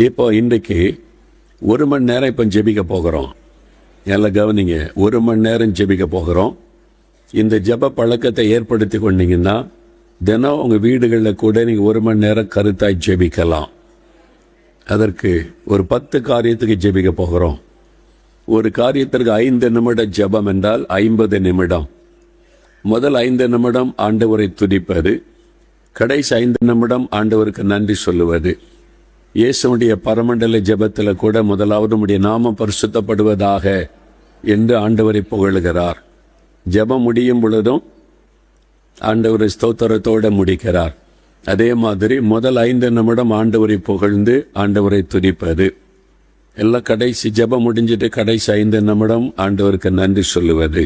இப்போ இன்றைக்கு 1 மணி நேரம் இப்போ ஜெபிக்க போகிறோம். எல்லாம் கவனிங்க, 1 மணி நேரம் ஜெபிக்க போகிறோம். இந்த ஜெப பழக்கத்தை ஏற்படுத்தி கொண்டீங்கன்னா தினம் உங்கள் வீடுகளில் கூட நீங்கள் 1 மணி நேரம் கருத்தாய் ஜெபிக்கலாம். அதற்கு ஒரு 10 காரியத்துக்கு ஜெபிக்க போகிறோம். ஒரு காரியத்திற்கு 5 நிமிட ஜெபம் என்றால் 50 நிமிடம். முதல் 5 நிமிடம் ஆண்டவரை துதிப்பது, கடைசி 5 நிமிடம் ஆண்டவருக்கு நன்றி சொல்லுவது. இயேசுடைய பரமண்டல ஜெபத்தில் கூட முதலாவது உம்முடைய நாமம் பரிசுத்தப்படுவதாக என்று ஆண்டவரை புகழுகிறார். ஜெபம் முடியும் பொழுதும் ஆண்டவரை ஸ்தோத்திரத்தோடு முடிக்கிறார். அதே மாதிரி முதல் 5 நிமிடம் ஆண்டவரை புகழ்ந்து ஆண்டவரை துதிப்பது. எல்லாம் கடைசி ஜெபம் முடிஞ்சிட்டு கடைசி 5 நிமிடம் ஆண்டவருக்கு நன்றி சொல்லுவது.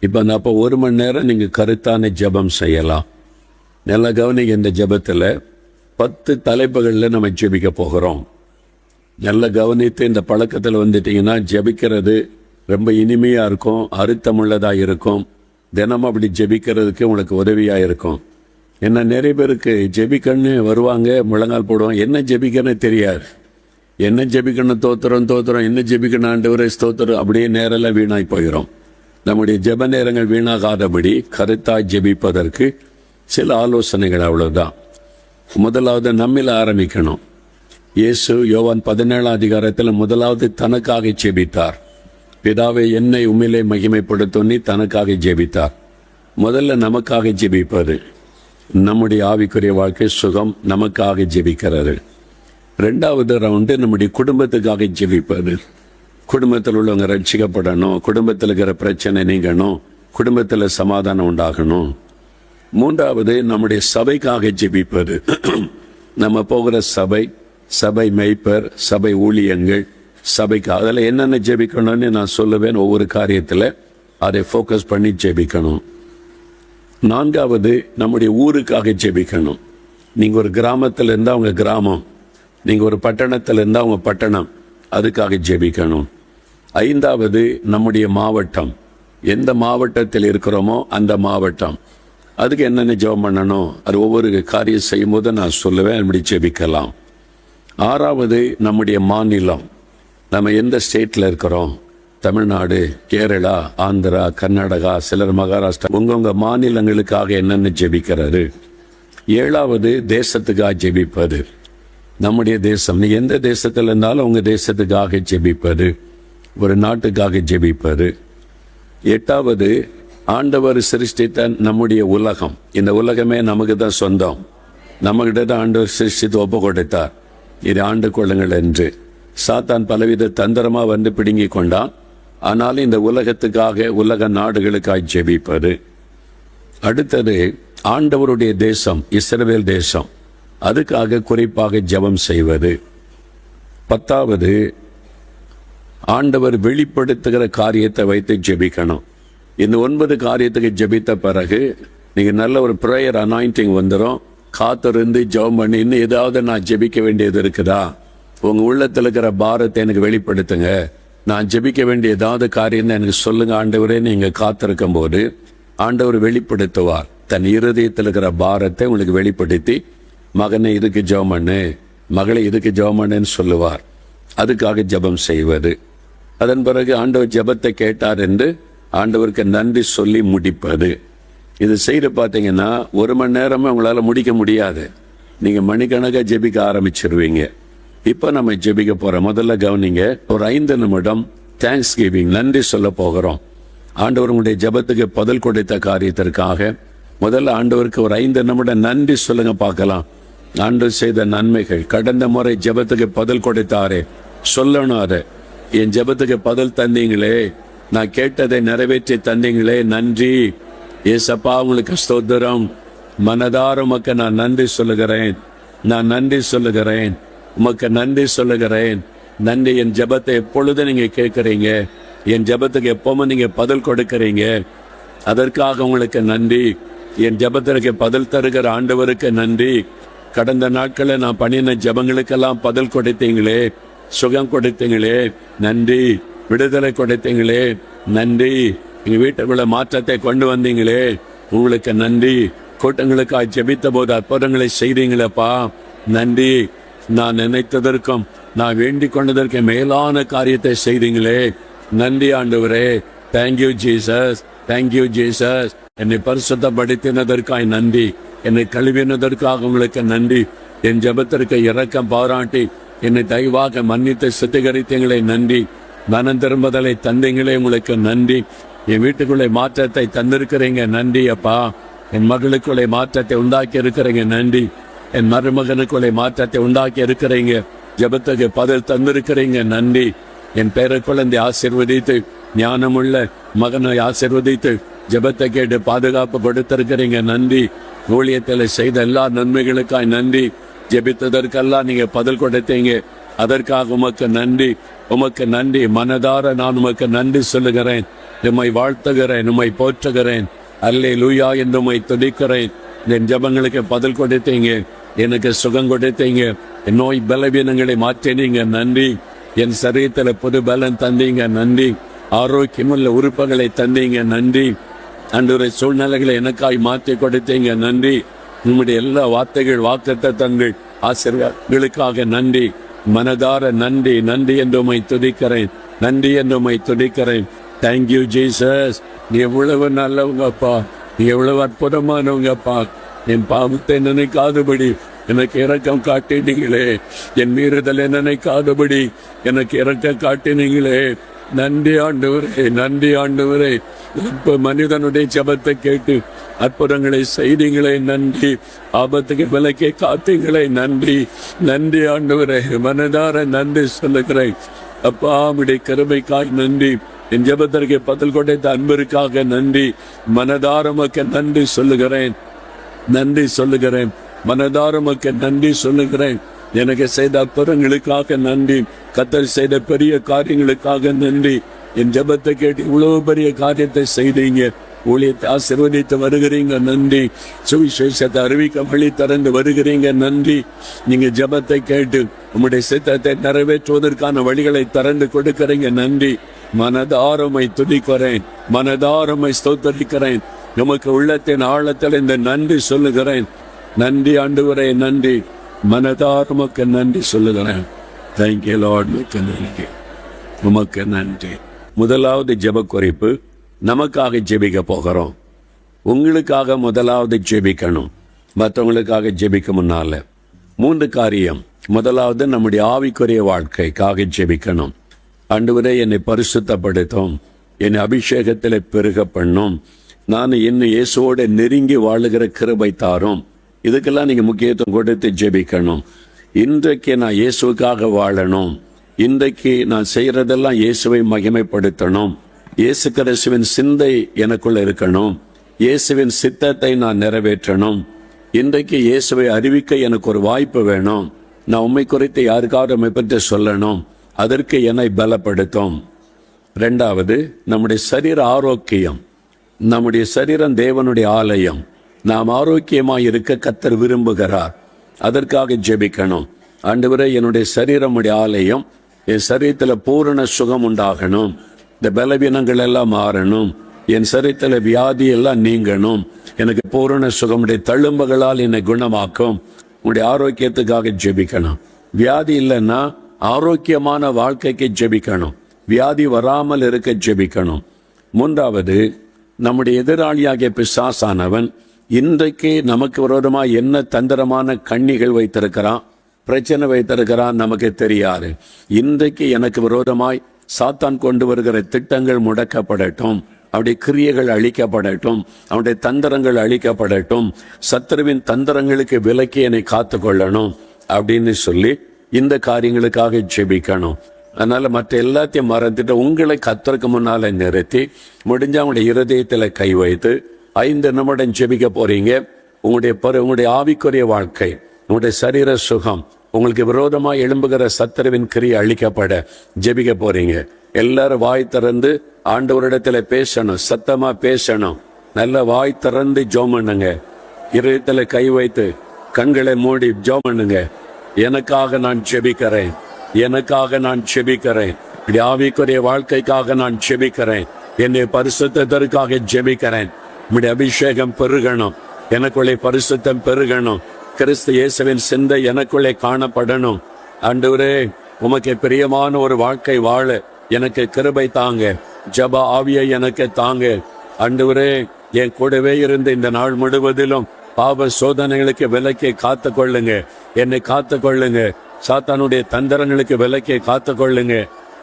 இப்போ அப்போ 1 மணி நேரம் நீங்கள் கருத்தான ஜெபம் செய்யலாம். நல்லா கவனிங்க, இந்த ஜெபத்தில் 10 தலைப்புகளில் நம்ம ஜெபிக்க போகிறோம். நல்லா கவனித்து இந்த பழக்கத்தில் வந்துட்டீங்கன்னா ஜெபிக்கிறது ரொம்ப இனிமையாக இருக்கும், அர்த்தமுள்ளதாக இருக்கும். தினமும் அப்படி ஜெபிக்கிறதுக்கு உங்களுக்கு உதவியாக இருக்கும். ஏன்னா நிறைய பேருக்கு ஜெபிக்கன்னு வருவாங்க, முழங்கால் போடுவாங்க, என்ன ஜெபிக்கன்னு தெரியாது. என்ன ஜெபிக்கணும், தோத்திரம், என்ன ஜெபிக்கணும் ஆண்டவரே ஸ்தோத்திரம், அப்படியே நேரெல்லாம் வீணாய் போயிடும். நம்முடைய ஜெப நேரங்கள் வீணாகாதபடி கருத்தாய் ஜெபிப்பதற்கு சில ஆலோசனைகள், அவ்வளவுதான். முதலாவது நம்மில் ஆரம்பிக்கணும். இயேசு யோவான் 17 அதிகாரத்தில் முதலாவது தனக்காக ஜெபித்தார். பிதாவை என்னை உம்மிலே மகிமைப்படுத்தோன்னி தனக்காக ஜெபித்தார். முதல்ல நமக்காக ஜெபிப்பது, நம்முடைய ஆவிக்குரிய வாழ்க்கை சுகம் நமக்காக ஜெபிக்கிறது. 2வது ரவுண்டு நம்முடைய குடும்பத்துக்காக ஜெபிப்பது. குடும்பத்தில் உள்ளவங்க ரட்சிக்கப்படணும், குடும்பத்தில் இருக்கிற பிரச்சனை நீங்கணும், குடும்பத்தில் சமாதானம் உண்டாகணும். 3வது நம்முடைய சபைக்காக ஜெபிப்பது. நம்ம போகிற சபை மேய்ப்பர், சபை ஊழியங்கள், சபைக்கு அதில் என்னென்ன ஜெபிக்கணும்னு நான் சொல்லுவேன். ஒவ்வொரு காரியத்தில் அதை ஃபோக்கஸ் பண்ணி ஜெபிக்கணும். 4வது நம்முடைய ஊருக்காக ஜெபிக்கணும். நீங்கள் ஒரு கிராமத்தில் இருந்தால் அவங்க கிராமம், நீங்கள் ஒரு பட்டணத்தில் இருந்தால் அவங்க பட்டணம், அதுக்காக ஜெபிக்கணும். 5வது நம்முடைய மாவட்டம், எந்த மாவட்டத்தில் இருக்கிறோமோ அந்த மாவட்டம், அதுக்கு என்னென்ன ஜெபம் பண்ணணும், அது ஒவ்வொரு காரியம் செய்யும் போது நான் சொல்லுவேன், அப்படி ஜெபிக்கலாம். 6வது நம்முடைய மாநிலம், நம்ம எந்த ஸ்டேட்டில் இருக்கிறோம், தமிழ்நாடு, கேரளா, ஆந்திரா, கர்நாடகா, சிலர் மகாராஷ்டிரா, உங்கள் மாநிலங்களுக்காக என்னென்ன ஜெபிக்கிறது. 7வது தேசத்துக்காக ஜெபிப்பது. நம்முடைய தேசம், நீ எந்த தேசத்தில் இருந்தாலும் உங்கள் தேசத்துக்காக ஜெபிப்பது, ஒரு நாட்டுக்காக ஜெபிப்பது. 8வது ஆண்டவர் சிருஷ்டித்த நம்முடைய உலகம். இந்த உலகமே நமக்கு தான் சொந்தம், நம்மகிட்ட தான் ஆண்டவர் சிருஷ்டித்து ஒப்பு கொடுத்தார், இது ஆண்டு கொள்ளுங்கள் என்று. சாத்தான் பலவித தந்திரமாக வந்து பிடுங்கி கொண்டான். ஆனாலும் இந்த உலகத்துக்காக, உலக நாடுகளுக்காக ஜெபிப்பது. அடுத்தது ஆண்டவருடைய தேசம், இஸ்ரவேல் தேசம், அதுக்காக குறிப்பாக ஜெபம் செய்வது. 10வது ஆண்டவர் வெளிப்படுத்துகிற காரியத்தை வைத்து ஜெபிக்கணும். இந்த 9 காரியத்துக்கு ஜெபித்த பிறகு நீங்கள் நல்ல ஒரு ப்ரேயர் அனாயிண்டிங் வந்துடும். காத்திருந்து ஜெபம் பண்ணி, இன்னும் ஏதாவது நான் ஜெபிக்க வேண்டியது இருக்குதா, உங்கள் உள்ளத்தில் இருக்கிற பாரத்தை எனக்கு வெளிப்படுத்துங்க, நான் ஜெபிக்க வேண்டிய ஏதாவது காரியம் தான் எனக்கு சொல்லுங்க ஆண்டவரே. நீங்கள் காத்திருக்கும் போது ஆண்டவர் வெளிப்படுத்துவார். தன் இருதயத்தில் இருக்கிற பாரத்தை உங்களுக்கு வெளிப்படுத்தி, மகனை இதுக்கு ஜெபம் பண்ணு, மகளை இதுக்கு ஜெபம் பண்ணுன்னு சொல்லுவார். அதுக்காக ஜெபம் செய்வது. அதன் பிறகு ஆண்டவர் ஜெபத்தை கேட்டார் என்று ஆண்டவருக்கு நன்றி சொல்லி முடிப்பது. இது செய்து பார்த்தீங்கன்னா 1 மணி நேரமே உங்களால் முடிக்க முடியாது, நீங்கள் மணிக்கணக்காக ஜெபிக்க ஆரம்பிச்சிருவீங்க. இப்போ நம்ம ஜெபிக்க போகிறோம். முதல்ல கவனிங்க, ஒரு 5 நிமிடம் தேங்க்ஸ் கிவிங், நன்றி சொல்ல போகிறோம். ஆண்டவர் உங்களுடைய ஜெபத்துக்கு பதில் கொடுத்த காரியத்திற்காக முதல்ல ஆண்டவருக்கு ஒரு 5 நிமிடம் நன்றி சொல்லுங்க பார்க்கலாம். ஆண்டவர் செய்த நன்மைகள், கடந்த முறை ஜெபத்துக்கு பதில் கொடுத்தாரே, சொல்லணும் அதை. என் ஜெபத்துக்கு பதில் தந்தீங்களே, நான் கேட்டதை நிறைவேற்றி தந்தீங்களே, நன்றி ஏசப்பா, உங்களுக்கு ஸ்தோத்திரம். மனதார உமக்கு நான் நன்றி சொல்லுகிறேன், நான் நன்றி சொல்லுகிறேன், உமக்கு நன்றி சொல்லுகிறேன். நன்றி, என் ஜெபத்தை எப்பொழுதும் நீங்க கேட்குறீங்க, என் ஜெபத்துக்கு எப்பவுமே நீங்க பதில் கொடுக்கறீங்க, அதற்காக உங்களுக்கு நன்றி. என் ஜெபத்திற்கு பதில் தருகிற ஆண்டவருக்கு நன்றி. கடந்த நாட்களில் நான் பண்ணின ஜெபங்களுக்கெல்லாம் பதில் கொடுத்தீங்களே, சுகம் கொடுத்தீங்களே, நன்றி. விடுதலை கொடுத்தீங்களே, நன்றி. எங்கள் வீட்டுக்குள்ள மாற்றத்தை கொண்டு வந்தீங்களே, உங்களுக்கு நன்றி. கூட்டங்களுக்காக ஜெபித்த போது அற்புதங்களை செய்றீங்களப்பா, நன்றி. நான் நினைத்ததற்கும் நான் வேண்டிக் கொண்டதற்கு மேலான காரியத்தை செய்தீங்களே. நன்றி ஆண்டவரே. Thank you Jesus, thank you Jesus. என்னை பரிசுத்தப்படுத்தினதற்காய் நன்றி. என்னை கழுவினதற்காக உங்களுக்கு நன்றி. என் ஜெபத்திற்கு இரக்கம் பாராட்டி என்னை தயவாக மன்னித்து சுத்திகரித்தீங்களே நன்றி. மனம் திரும்புதலை தந்தீங்களே உங்களுக்கு நன்றி. என் வீட்டுக்குள்ளே மாற்றத்தை தந்திருக்கிறீங்க நன்றி அப்பா. என் மகளுக்குள்ளே மாற்றத்தை உண்டாக்கி இருக்கிறீங்க நன்றி. என் மருமகனுக்குள்ளே மாற்றத்தை உண்டாக்கி இருக்கிறீங்க. ஜெபத்துக்கு பதில் தந்திருக்கிறீங்க நன்றி. என் பேர குழந்தை ஆசீர்வதித்து ஞானமுள்ள மகனை ஆசீர்வதித்து ஜெபத்தை கேட்டு பாதுகாப்பு கொடுத்திருக்கிறீங்க நன்றி. ஊழியத்தில் செய்த எல்லா நன்மைகளுக்காய் நன்றி. ஜெபித்ததற்கெல்லாம் நீங்க பதில் கொடுத்தீங்க. அதற்காக உமக்கு நன்றி, உமக்கு நன்றி. மனதார நான் உமக்கு நன்றி சொல்லுகிறேன். உம்மை வாழ்த்துகிறேன், உம்மை போற்றுகிறேன். அல்லேலூயா என்று உம்மை துதிக்கிறேன். என் ஜெபங்களுக்கு பதில் கொடுத்தீங்க, எனக்கு சுகம் கொடுத்தீங்க, என் நோய் பலவீனங்களை மாற்றினீங்க நன்றி. என் சரீரத்தில் புது பலன் தந்தீங்க நன்றி. ஆரோக்கியமுள்ள உறுப்புகளை தந்தீங்க நன்றி. அன்றைய சூழ்நிலைகளை எனக்காய் மாற்றி கொடுத்தீங்க நன்றி. உங்களுடைய எல்லா வார்த்தைகள் வாக்குத்தத்தங்கள் ஆசீர்வாதங்களுக்காக நன்றி. மனதார நன்றி, நன்றி என்று உம்மை துதிக்கிறேன், நன்றி என்று உம்மை துதிக்கிறேன். Thank you Jesus. நீ எவ்வளவு நல்லவங்கப்பா, நீ எவ்வளவு அற்புதமானவங்கப்பா. என் பாவத்தை நினைக்காதபடி எனக்கு இரக்கம் காட்டினீங்களே. என் மீறுதலை நினைக்காதபடி எனக்கு இரக்கம் காட்டினீங்களே. நன்றி ஆண்டவரே, நன்றி ஆண்டவரே. இப்ப மனிதனுடைய ஜெபத்தை கேட்டு அற்புதங்களை செய்தீங்களே நன்றி. ஆபத்துக்கு விலக்கை காத்தீங்களே நன்றி. நன்றி ஆண்டவரே. மனதார நன்றி சொல்லுகிறேன் அப்பா. உம்முடைய கிருபைக்காய் நன்றி. என் ஜெபத்திற்கு பதில் கொடுத்த அன்பிற்காக நன்றி. மனதார உமக்கு நன்றி சொல்லுகிறேன், நன்றி சொல்லுகிறேன். மனதார உமக்கு நன்றி சொல்லுகிறேன். எனக்கு செய்த அற்புதங்களுக்காக நன்றி. கர்த்தர் செய்த பெரிய காரியங்களுக்காக நன்றி. என் ஜெபத்தை கேட்டு இவ்வளவு பெரிய காரியத்தை செய்தீங்க. ஊழியத்தை ஆசீர்வதித்து வருகிறீங்க நன்றி. சுவிசேஷத்தை அறிவிக்க வழி திறந்து வருகிறீங்க நன்றி. நீங்க ஜெபத்தை கேட்டு உம்முடைய சித்தத்தை நிறைவேற்றுவதற்கான வழிகளை திறந்து கொடுக்கிறீங்க நன்றி. மனதாரமை துதிக்கிறேன், மனதாரமை ஸ்தோத்தரிக்கிறேன். நமக்கு உள்ளத்தின் ஆழத்தில் இந்த நன்றி சொல்லுகிறேன். நன்றி ஆண்டவரே, நன்றி. மனதாரமுக்கு நன்றி சொல்லுகிறேன். Thank you Lord. மிக்க நன்றி, உமக்கு நன்றி. முதலாவது ஜெப குறிப்பு, நமக்காக ஜெபிக்க போகிறோம். உங்களுக்காக முதலாவது ஜெபிக்கணும். மற்றவங்களுக்காக ஜெபிக்க முன்னால 3 காரியம். முதலாவது நம்முடைய ஆவிக்குரிய வாழ்க்கைக்காக ஜெபிக்கணும். ஆண்டவரே என்னை பரிசுத்தப்படுத்தும், என்னை அபிஷேகத்தில் பெருக பண்ணும், நான் இன்னும் இயேசுவோட நெருங்கி வாழுகிற கிருபை தாரும். இதுக்கெல்லாம் நீங்க முக்கியத்துவம் கொடுத்து ஜெபிக்கணும். இன்றைக்கு நான் இயேசுக்காக வாழணும். இன்றைக்கு நான் செய்யறதெல்லாம் இயேசுவை மகிமைப்படுத்தணும். இயேசு கிறிஸ்துவின் சிந்தை எனக்குள்ள இருக்கணும். இயேசுவின் சித்தத்தை நான் நிறைவேற்றணும். இன்றைக்கு இயேசுவை அறிவிக்க எனக்கு ஒரு வாய்ப்பு வேணும். நான் உண்மை குறித்து யாருக்காவது உண்மை பற்றி சொல்லணும். அதற்கு என்னை பலப்படுத்தும். 2வது, நம்முடைய சரீர ஆரோக்கியம். நம்முடைய சரீரம் தேவனுடைய ஆலயம். நாம் ஆரோக்கியமாய் இருக்க கர்த்தர் விரும்புகிறார். அதற்காக ஜெபிக்கணும். ஆண்டவரே என்னுடைய சரீரம் உடைய ஆலயம். என் சரீரத்தில் பூரண சுகம் உண்டாகணும். இந்த பலவீனங்கள் எல்லாம் மாறணும். என் சரீரத்தில் வியாதி எல்லாம் நீங்கணும். எனக்கு பூரண சுகமுடைய தழும்புகளால் என்னை குணமாக்கும். உடைய ஆரோக்கியத்துக்காக ஜெபிக்கணும். வியாதி இல்லைன்னா ஆரோக்கியமான வாழ்க்கைக்கு ஜெபிக்கணும். வியாதி வராமல் இருக்க ஜெபிக்கணும். 3வது, நம்முடைய எதிராளியாகிய பிசாசானவன் இன்றைக்கு நமக்கு விரோதமாக என்ன தந்திரமான கண்ணிகள் வைத்திருக்கிறான், பிரச்சனை வைத்திருக்கிறான் நமக்கு தெரியாது. இன்றைக்கு எனக்கு விரோதமாய் சாத்தான் கொண்டு வருகிற திட்டங்கள் முடக்கப்படட்டும். அவருடைய கிரியைகள் அழிக்கப்படட்டும். அவனுடைய தந்திரங்கள் அழிக்கப்படட்டும். சத்துருவின் தந்திரங்களுக்கு விலக்கி என்னை காத்து கொள்ளணும் அப்படின்னு சொல்லி இந்த காரியங்களுக்காக ஜெபிக்கணும். அதனால மற்ற எல்லாத்தையும் மறந்துட்டு உங்களை கர்த்தருக்கு முன்னால நிறுத்தி முடிஞ்ச அவங்களுடைய இருதயத்துல கை வைத்து 5 நிமிடம் ஜெபிக்க போறீங்க. உங்களுடைய ஆவிக்குரிய வாழ்க்கை, உங்களுடைய சரீர சுகம், உங்களுக்கு விரோதமாக எழும்புகிற சத்துருவின் கிரியை அழிக்கப்பட ஜெபிக்க போறீங்க. எல்லாரும் வாய் திறந்து ஆண்டவரிடத்துல பேசணும், சத்தமா பேசணும். நல்ல வாய் திறந்து ஜெபம் பண்ணுங்க. இருதயத்துல கை வைத்து கண்களை மூடி ஜெபம் பண்ணுங்க. எனக்காக நான் ஜெபிக்கிறேன், எனக்காக நான் ஜெபிக்கிறேன். ஆவிக்குரிய வாழ்க்கைக்காக நான் ஜெபிக்கிறேன். என்னை பரிசுத்தத்திற்காக ஜெபிக்கிறேன். உம்முடைய அபிஷேகம் பெருகணும், எனக்குள்ளே பரிசுத்தம் பெருகணும். கிறிஸ்து இயேசுவின் சிந்தை எனக்குள்ளே காணப்படணும். ஆண்டவரே, உமக்கு பிரியமான ஒரு வாழ்க்கை வாழ எனக்கு கிருபை தாங்க. ஜப ஆவியை எனக்கு தாங்க. ஆண்டவரே, என் கூடவே இருந்து இந்த நாள் முழுவதிலும் பாவ சோதனைகளுக்கு விலக்கி காத்து கொள்ளுங்க. என்னை காத்து கொள்ளுங்க. சாத்தானுடைய தந்திரங்களுக்கு விலக்கி காத்து கொள்ளுங்க.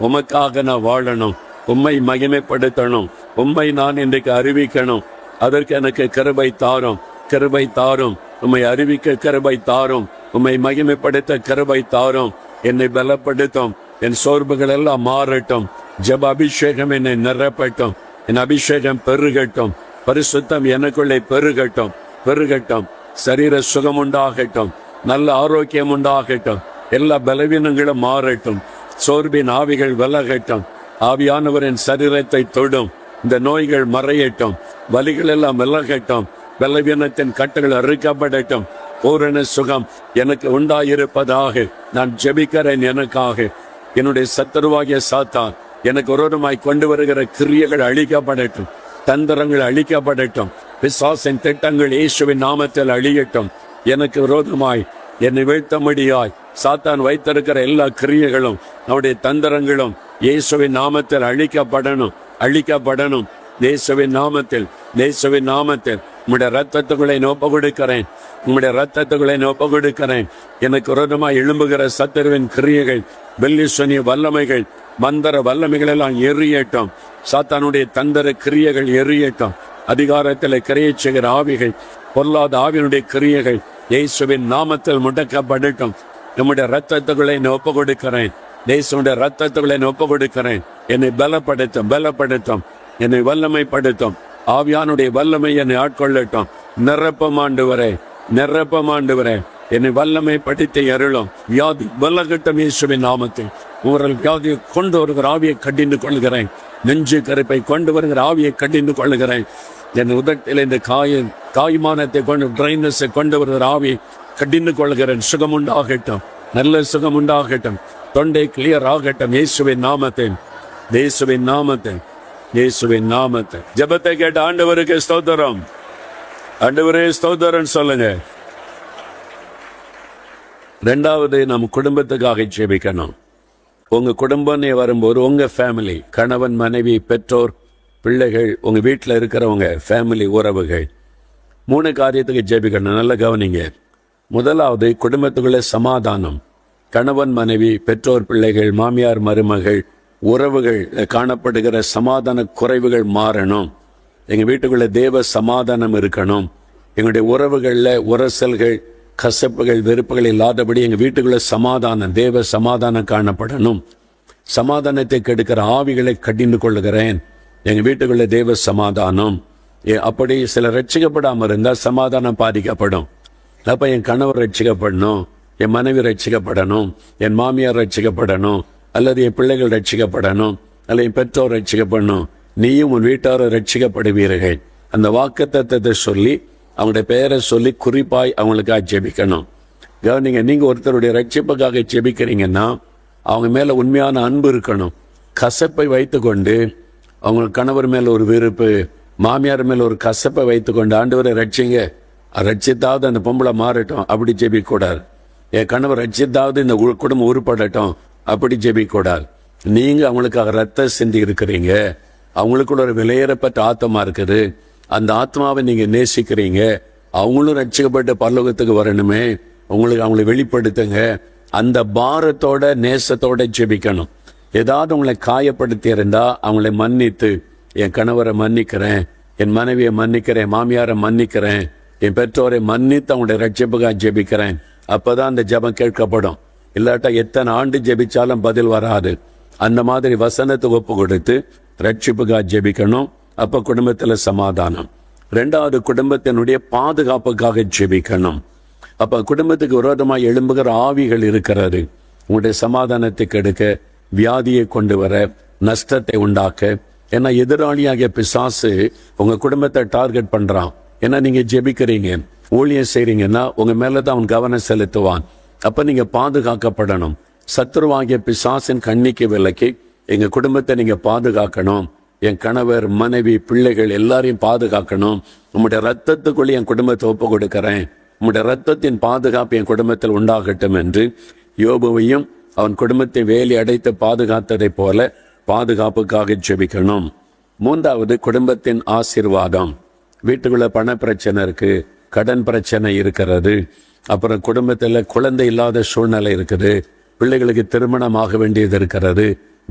உமக்காக நான் வாழணும். உம்மை மகிமைப்படுத்தணும். உம்மை நான் இன்றைக்கு அறிவிக்கணும். அதற்கு எனக்கு கிருபை தாரும். கிருபை தாரும். உம்மை அறிவிக்க கிருபை தாரும். உம்மை மகிமைப்படுத்த கிருபை தாரும். என்னை பலப்படுத்தும். என் சோர்வுகள் எல்லாம் மாறட்டும். ஜெப அபிஷேகம் என்னை நிரப்பட்டும். என் அபிஷேகம் பெருகட்டும். பரிசுத்தம் எனக்குள்ளே பெருகட்டும். பெருகட்டும். சரீர சுகம் உண்டாகட்டும். நல்ல ஆரோக்கியம் உண்டாகட்டும். எல்லா பலவீனங்களும் மாறட்டும். சோர்வின் ஆவிகள் விலகட்டும். ஆவியானவரின் சரீரத்தை தொடும். இந்த நோய்கள் மறையட்டும். வலிகள் எல்லாம் விலகட்டும். பலவீனத்தின் கட்டுகள் அறுக்கப்படட்டும். பூரண சுகம் எனக்கு உண்டாயிருப்பதாக நான் ஜெபிக்கிறேன். எனக்காக என்னுடைய சத்துருவாகிய சாத்தான் எனக்கு விரோதமாய் கொண்டு வருகிற கிரியைகள் அழிக்கப்படட்டும். தந்திரங்கள் அழிக்கப்படட்டும். பிசாசின் திட்டங்கள் இயேசுவின் நாமத்தில் அழியட்டும். எனக்கு விரோதமாய் என்னை வீழ்த்தபடியாய் சாத்தான் வைத்திருக்கிற எல்லா கிரியைகளும் அவருடைய தந்திரங்களும் இயேசுவின் நாமத்தில் அழிக்கப்படணும். அழிக்கப்படணும். இயேசுவின் நாமத்தில், இயேசுவின் நாமத்தில் உம்முடைய ரத்தத்துக்குள்ளே ஒப்பு கொடுக்கிறேன். உம்முடைய ரத்தத்துக்குள்ளே ஒப்பு கொடுக்கிறேன். எனக்கு விரோதமாய் எழும்புகிற சத்துருவின் கிரியைகள், பெல்லிசனிய வல்லமைகள், மந்திர வல்லமைகள் எல்லாம் எரியட்டும். சாத்தானுடைய தந்திர கிரியைகள் எரியட்டும். அதிகாரத்தில் கிரியை செய்கிற ஆவிகள், பொல்லாத ஆவியினுடைய கிரியைகள் இயேசுவின் நாமத்தில் முடக்கப்படட்டும். நம்முடைய ரத்தத்துக்குள்ளே ஒப்பு கொடுக்கிறேன். இயேசுடைய ரத்தத்துக்குள்ளே ஒப்பு கொடுக்கிறேன். என்னை பலப்படுத்தும். பலப்படுத்தும். என்னை வல்லமைப்படுத்தும். ஆவியானுடைய வல்லமை என்னை ஆட்கொள்ளட்டும். நிரப்பமாண்டு வரே, நிரப்பமாண்டு வரே. என்னை வல்லமை படித்து அருளும். வியாதி பலகட்டும். இயேசுவின் நாமத்தில் உங்கள் வியாதியை கொண்டு வருகிற ஆவியை கடிந்து கொள்கிறேன். நெஞ்சு கருப்பை கொண்டு வருகிற ஆவியை கடிந்து கொள்கிறேன். என் உதட்டில் இந்த காய்மானத்தை கொண்டு ட்ரைனஸை கொண்டு வருகிற ஆவியை கடிந்து கொள்கிறேன். சுகம் உண்டாகட்டும். நல்ல சுகம் உண்டாகட்டும். தொண்டை கிளியர் ஆகட்டும். இயேசுவின் நாமத்தில், இயேசுவின் நாமத்தில், இயேசுவின் நாமத்தில் ஜெபத்தை கேட்ட ஆண்டவருக்கு ஸ்தோத்திரம். ஆண்டவரே ஸ்தோத்திரம் சொல்லுங்க. ரெண்டாவது, நம் குடும்பத்துக்காக ஜெபிக்கணும். உங்க குடும்பம் வரும்போது உங்க ஃபேமிலி, கணவன் மனைவி பெற்றோர் பிள்ளைகள், உங்க வீட்டில் இருக்கிறவங்க ஃபேமிலி உறவுகள், 3 காரியத்துக்கு ஜெபிக்கணும். நல்ல கவனிங்க. முதலாவது, குடும்பத்துக்குள்ள சமாதானம். கணவன் மனைவி பெற்றோர் பிள்ளைகள் மாமியார் மருமகள் உறவுகள் காணப்படுகிற சமாதான குறைவுகள் மாறணும். எங்கள் வீட்டுக்குள்ள தேவ சமாதானம் இருக்கணும். எங்களுடைய உறவுகளில் உரசல்கள் கசப்புகள் வெறுப்புகள் இல்லாதபடி எங்கள் வீட்டுக்குள்ள சமாதானம், தேவ சமாதானம் காணப்படணும். சமாதானத்தை கெடுக்கிற ஆவிகளை கடிந்து கொள்ளுகிறேன். எங்கள் வீட்டுக்குள்ள தேவ சமாதானம். அப்படி சில ரட்சிக்கப்படாமல் இருந்தால் சமாதானம் பாதிக்கப்படும். அப்போ என் கணவர் ரட்சிக்கப்படணும், என் மனைவி ரட்சிக்கப்படணும், என் மாமியார் ரட்சிக்கப்படணும், அல்லது என் பிள்ளைகள் ரட்சிக்கப்படணும், அல்லது என் பெற்றோர் ரட்சிக்கப்படணும். நீயும் உன் வீட்டாரும் ரட்சிக்கப்படுவீர்கள். அந்த வாக்குத்தத்தத்தை சொல்லி அவங்களுடைய பெயரை சொல்லி குறிப்பாய் அவங்களுக்காக ஜெபிக்கணும். கவனிங்க, நீங்கள் ஒருத்தருடைய ரட்சிப்புக்காக ஜெபிக்கிறீங்கன்னா அவங்க மேலே உண்மையான அன்பு இருக்கணும். கசப்பை வைத்துக்கொண்டு அவங்க கணவர் மேலே ஒரு வெறுப்பு, மாமியார் மேலே ஒரு கசப்பை வைத்துக்கொண்டு ஆண்டவரை ரட்சிங்க, ரட்சித்தாவது அந்த பொம்பளை மாறட்டும் அப்படி ஜெபிக்கூடாது. என் கணவர் ரட்சித்தாவது இந்த குடும்பம் உருப்படட்டும் அப்படி ஜெபிக்கூடாது. நீங்கள் அவங்களுக்காக ரத்த சிந்தி இருக்கிறீங்க. அவங்களுக்குள்ள ஒரு விலையேறப்பட்ட ஆத்மா இருக்குது. அந்த ஆத்மாவை நீங்கள் நேசிக்கிறீங்க. அவங்களும் ரட்சிக்கப்பட்ட பரலோகத்துக்கு வரணுமே, உங்களுக்கு அவங்களை வெளிப்படுத்துங்க. அந்த பாரத்தோட நேசத்தோட ஜெபிக்கணும். ஏதாவது உங்களை காயப்படுத்தி இருந்தா அவங்களை மன்னித்து, என் கணவரை மன்னிக்கிறேன், என் மனைவியை மன்னிக்கிறேன், மாமியாரை மன்னிக்கிறேன், என் பெற்றோரை மன்னித்து அவங்களுடைய ரட்சிப்புக்காக ஜெபிக்கிறேன். அப்பதான் அந்த ஜெபம் கேட்கப்படும். இல்லாட்டா எத்தனை ஆண்டு ஜெபிச்சாலும் பதில் வராது. அந்த மாதிரி வசனத்தை ஒப்பு கொடுத்து ரட்சிப்புக்காக ஜெபிக்கணும். அப்ப குடும்பத்துல சமாதானம். 2வது, குடும்பத்தினுடைய பாதுகாப்புக்காக ஜெபிக்கணும். அப்ப குடும்பத்துக்கு விரோதமாக எழும்புகிற ஆவிகள் இருக்கிறது. உங்களுடைய சமாதானத்தை கெடுக்க, வியாதியை கொண்டு வர, நஷ்டத்தை உண்டாக்க. ஏன்னா எதிராளியாகிய பிசாசு உங்க குடும்பத்தை டார்கெட் பண்றான். ஏன்னா நீங்க ஜெபிக்கிறீங்க, ஊழியம் செய்றீங்கன்னா உங்க மேலதான் அவன் கவனம் செலுத்துவான். அப்ப நீங்க பாதுகாக்கப்படணும். சத்துருவாகிய பிசாசின் கண்ணிக்கு விலக்கி எங்க குடும்பத்தை நீங்க பாதுகாக்கணும். என் கணவர் மனைவி பிள்ளைகள் எல்லாரையும் பாதுகாக்கணும். உங்களுடைய ரத்தத்துக்குள்ளே என் குடும்பத்தை ஒப்பு கொடுக்கிறேன். உம்முடைய இரத்தத்தின் பாதுகாப்பு என் குடும்பத்தில் உண்டாகட்டும் என்று யோபுவையும் அவன் குடும்பத்தை வேலி அடைத்து பாதுகாத்ததை போல பாதுகாப்புக்காக ஜெபிக்கணும். மூன்றாவது, குடும்பத்தின் ஆசீர்வாதம். வீட்டுக்குள்ள பண பிரச்சனை இருக்கு, கடன் பிரச்சனை இருக்கிறது, அப்புறம் குடும்பத்தில் குழந்தை இல்லாத சூழ்நிலை இருக்குது, பிள்ளைகளுக்கு திருமணம் ஆக வேண்டியது இருக்கிறது,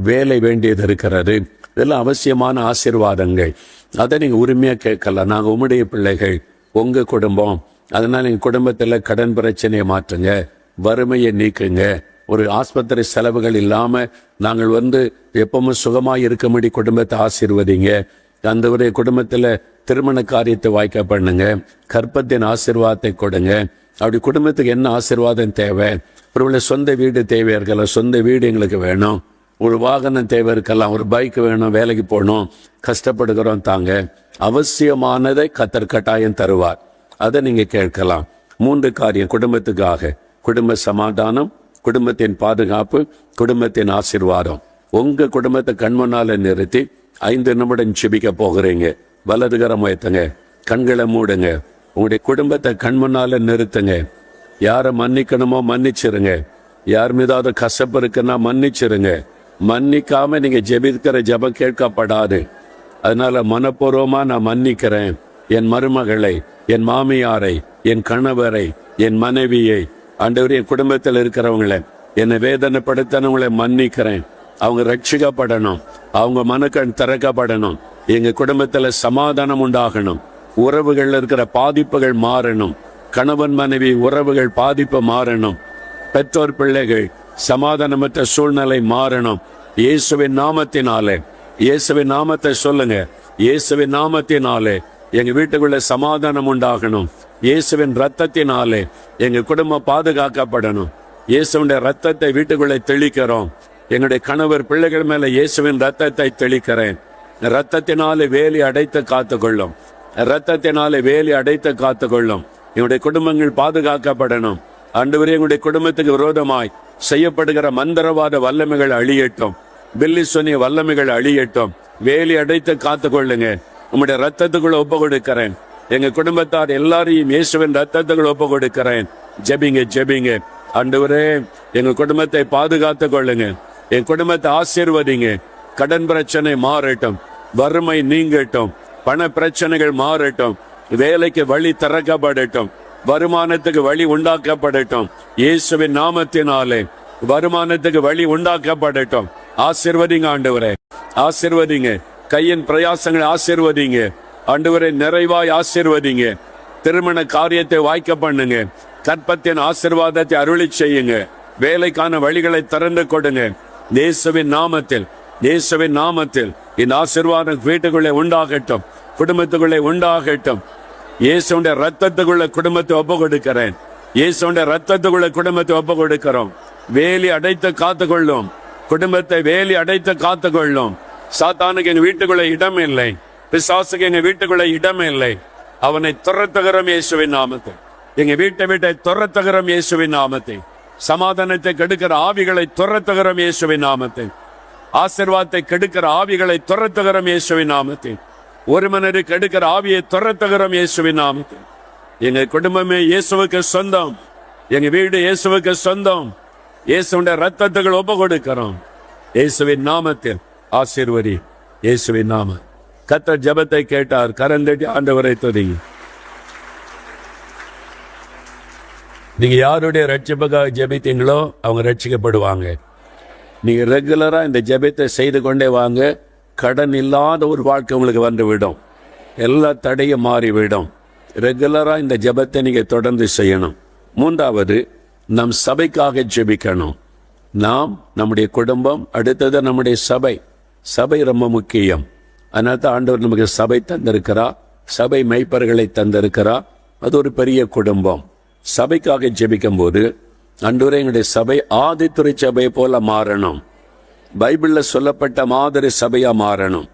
வேலை வேண்டியது இருக்கிறது. இதெல்லாம் அவசியமான ஆசீர்வாதங்கள். அதை நீங்க உரிமையா கேட்கலாம். நாங்கள் உம்முடைய பிள்ளைகள், உங்க குடும்பம், அதனால எங்க குடும்பத்தில் கடன் பிரச்சனையை மாற்றுங்க, வறுமையை நீக்குங்க, ஒரு ஆஸ்பத்திரி செலவுகள் இல்லாம நாங்கள் எப்பவும் சுகமாய் இருக்கும்படி குடும்பத்தை ஆசீர்வதிங்க. அந்த ஒரு குடும்பத்துல திருமண காரியத்தை வாய்க்க பண்ணுங்க, கற்பத்தின் ஆசீர்வாதத்தை கொடுங்க. அப்படி குடும்பத்துக்கு என்ன ஆசீர்வாதம் தேவை? ஒருவேளை சொந்த வீடு தேவை இருக்கலாம், சொந்த வீடு எங்களுக்கு வேணும். ஒரு வாகனம் தேவை இருக்கலாம், ஒரு பைக் வேணும், வேலைக்கு போகணும், கஷ்டப்படுகிறோம் தாங்க. அவசியமானதை கர்த்தர் கட்டாயம் தருவார். அதை நீங்க கேட்கலாம். 3 காரியம் குடும்பத்துக்காக: குடும்ப சமாதானம், குடும்பத்தின் பாதுகாப்பு, குடும்பத்தின் ஆசீர்வாதம். உங்க குடும்பத்தை கண்முன்னால நிறுத்தி 5 நிமிடம் ஜெபிக்க போகிறீங்க. வலதுகரம் உயர்த்துங்க, கண்களை மூடுங்க, உங்களுடைய குடும்பத்தை கண்முன்னால நிறுத்துங்க. யாரை மன்னிக்கணுமோ மன்னிச்சிருங்க. யார் மீதாவது கசப்பு இருக்குன்னா மன்னிச்சிருங்க. மன்னிக்காம நீங்க ஜெபிக்கிற ஜெபம் கேட்கப்படாது. அதனால மனப்பூர்வமா நான் மன்னிக்கிறேன். என் மருமகளை, என் மாமியாரை, என் கணவரை, என் மனைவியை, ஆண்டவரே, என் குடும்பத்தில் இருக்கிறவங்களை, என்னை வேதனைப்படுத்தினவங்களை மன்னிக்கிறேன். அவங்க ரட்சிக்கப்படணும், அவங்க மனக்கண் திறக்கப்படணும், எங்க குடும்பத்துல சமாதானம் உண்டாகணும், உறவுகள் இருக்கிற பாதிப்புகள் மாறணும், கணவன் மனைவி உறவுகள் பாதிப்பு மாறணும், பெற்றோர் பிள்ளைகள் சமாதானமற்ற சூழ்நிலை மாறணும். இயேசுவின் நாமத்தினாலே, இயேசுவின் நாமத்தை சொல்லுங்க, இயேசுவின் நாமத்தினாலே எங்க வீட்டுக்குள்ள சமாதானம் உண்டாகணும். இயேசுவின் ரத்தத்தினாலே எங்க குடும்பம் பாதுகாக்கப்படணும். இயேசுவின் ரத்தத்தை வீட்டுக்குள்ளே தெளிக்கிறோம். எங்களுடைய கணவர் பிள்ளைகள் மேல இயேசுவின் ரத்தத்தை தெளிக்கிறேன். ரத்தத்தினாலே வேலி அடைத்து காத்துக்கொள்ளும், ரத்தத்தினாலே வேலி அடைத்து காத்துக்கொள்ளும். எங்களுடைய குடும்பங்கள் பாதுகாக்கப்படணும். ஆண்டவரே, எங்களுடைய குடும்பத்துக்கு விரோதமாய் செய்யப்படுகிற மந்திரவாத வல்லமைகள் அழியட்டும், பில்லி சொன்னிய வல்லமைகள் அழியட்டும். வேலி அடைத்து காத்துக்கொள்ளுங்க. உம்முடைய ரத்தத்துக்குள்ள ஒப்பு கொடுக்கிறேன். எங்க குடும்பத்தார் எல்லாரையும் இயேசுவின் ரத்தத்துக்குள்ள ஒப்பு கொடுக்கிறேன். ஜெபிங்க, ஜெபிங்க. ஆண்டவரே, எங்க குடும்பத்தை பாதுகாத்து கொள்ளுங்க, என் குடும்பத்தை ஆசீர்வதிங்க. கடன் பிரச்சனை மாறட்டும், வறுமை நீங்கட்டும், பண பிரச்சனைகள் மாறட்டும், வேலைக்கு வழி திறக்கப்படட்டும், வருமானத்துக்கு வழி உண்டாக்கப்படட்டும். இயேசுவின் நாமத்தினாலே வருமானத்துக்கு வழி உண்டாக்கப்படட்டும். ஆசீர்வதிங்க ஆண்டவரே, ஆசீர்வதிங்க. கையின் பிரயாசங்களை ஆசீர்வதிங்க ஆண்டவரே, நிறைவாய் ஆசீர்வதிங்க. திருமண காரியத்தை வாய்க்க பண்ணுங்க. கற்பத்தின் ஆசீர்வாதத்தை அருளி செய்யுங்க. வேலைக்கான வழிகளை திறந்து கொடுங்க. இயேசுவின் நாமத்தில், இயேசுவின் நாமத்தில் இந்த ஆசீர்வாதம் வீட்டுக்குள்ளே உண்டாகட்டும், குடும்பத்துக்குள்ளே உண்டாகட்டும். இயேசுடைய ரத்தத்துக்குள்ள குடும்பத்தை ஒப்பு கொடுக்கிறேன். இயேசுடைய ரத்தத்துக்குள்ள குடும்பத்தை ஒப்பு கொடுக்கிறோம். வேலி அடைத்து காத்துக்கொள்ளும், குடும்பத்தை வேலி அடைத்து காத்துக்கொள்ளும். சாத்தானுக்கு எங்க வீட்டுக்குள்ள இடம் இல்லை, பிசாசுக்கு எங்க வீட்டுக்குள்ள இடம் இல்லை. அவனை துரத்துகிறோம் இயேசுவின் நாமத்தை. எங்க வீட்டை துரத்துகிறோம் இயேசுவின் நாமத்தை. சமாதானத்தை கெடுக்கிற ஆவிகளை துரத்துகிறோம் இயேசுவின் நாமத்தை. ஆசீர்வாதத்தை கெடுக்கிற ஆவிகளை துரத்துகிறோம் இயேசுவின் நாமத்தை. ஒரு மனிதரை கெடுக்கிற ஆவியை துரத்துகிறோம் இயேசுவின் நாமத்தை. எங்க குடும்பமே இயேசுவுக்கு சொந்தம், எங்க வீடு இயேசுவுக்கு சொந்தம். இயேசுடைய ரத்தத்துகள் ஒப்பு கொடுக்கிறோம். இயேசுவின் நாமத்தில் ஆசீர்வதி. இயேசுவின் நாமம். கர்த்தர் ஜெபத்தை கேட்டார். கரந்தட்டி ஆண்டவரை துதிங்க. நீங்க யாருடைய ரட்சிப்புக்காக ஜெபித்தீங்களோ அவங்க ரட்சிக்கப்படுவாங்க. நீங்க ரெகுலரா இந்த ஜெபத்தை செய்து கொண்டே வாங்க. கடன் இல்லாத ஒரு வாழ்க்கை உங்களுக்கு வந்து விடும். எல்லா தடையும் மாறிவிடும். ரெகுலரா இந்த ஜெபத்தை நீங்க தொடர்ந்து செய்யணும். மூன்றாவது, நம் சபைக்காக ஜெபிக்கணும். நாம், நம்முடைய குடும்பம், அடுத்தது நம்முடைய சபை. சபை ரொம்ப முக்கியம். அதனால தான் ஆண்டவர் நமக்கு சபை தந்திருக்கிறார், சபை மெய்ப்பர்களை தந்திருக்கிறார். அது ஒரு பெரிய குடும்பம். சபைக்காக ஜெபிக்கும் போது ஆண்டவரே, எங்களுடைய சபை ஆதித்துறை சபை போல மாறணும், பைபிள்ல சொல்லப்பட்ட மாதிரி சபையா மாறணும்.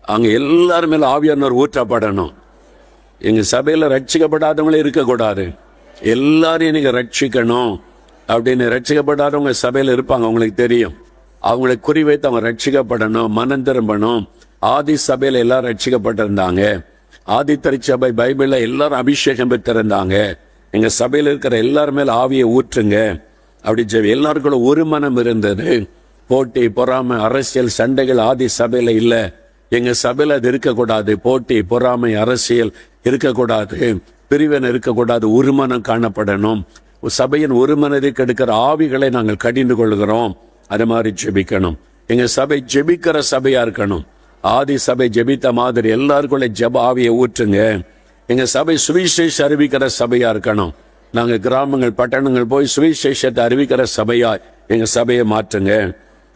அங்க எல்லாரும் மேல ஆவியானவர் ஊற்றப்படணும். எங்க சபையில ரட்சிக்கப்படாதவங்களே இருக்கக்கூடாது. எல்லாரையும் நீங்க ரட்சிக்கணும் அப்படின்னு. ரட்சிக்கப்படாதவங்க சபையில இருப்பாங்க, அவங்களுக்கு தெரியும். அவங்களை குறிவைத்து அவங்க ரட்சிக்கப்படணும், மனம் திரும்பணும். ஆதி சபையில எல்லாரும் ரட்சிக்கப்பட்டிருந்தாங்க. ஆதி திருச்சபை பைபிள்ல எல்லாரும் அபிஷேகம் பெற்றிருந்தாங்க. எங்க சபையில் இருக்கிற எல்லார் மேல ஆவியை ஊற்றுங்க அப்படி எல்லாருக்குள்ள ஒரு மனம் இருந்தது. போட்டி, பொறாமை, அரசியல் சண்டைகள் ஆதி சபையில இல்ல. எங்க சபையில அது இருக்கக்கூடாது. போட்டி, பொறாமை, அரசியல் இருக்கக்கூடாது, பிரிவினை இருக்கக்கூடாது. ஒரு மனம் காணப்படணும். சபையின் ஒரு மனதை கெடுக்கிற ஆவிகளை நாங்கள் கடிந்து கொள்கிறோம். அது மாதிரி ஜெபிக்கணும். எங்க சபை ஜெபிக்கிற சபையா இருக்கணும். ஆதி சபை ஜெபித்த மாதிரி எல்லாருக்குள்ள ஜெப ஆவியை ஊற்றுங்க. எங்க சபை சுவிசேஷ அறிவிக்கிற சபையா இருக்கணும். நாங்க கிராமங்கள், பட்டணங்கள் போய் சுவிசேஷத்தை அறிவிக்கிற சபையா எங்க சபையை மாற்றுங்க.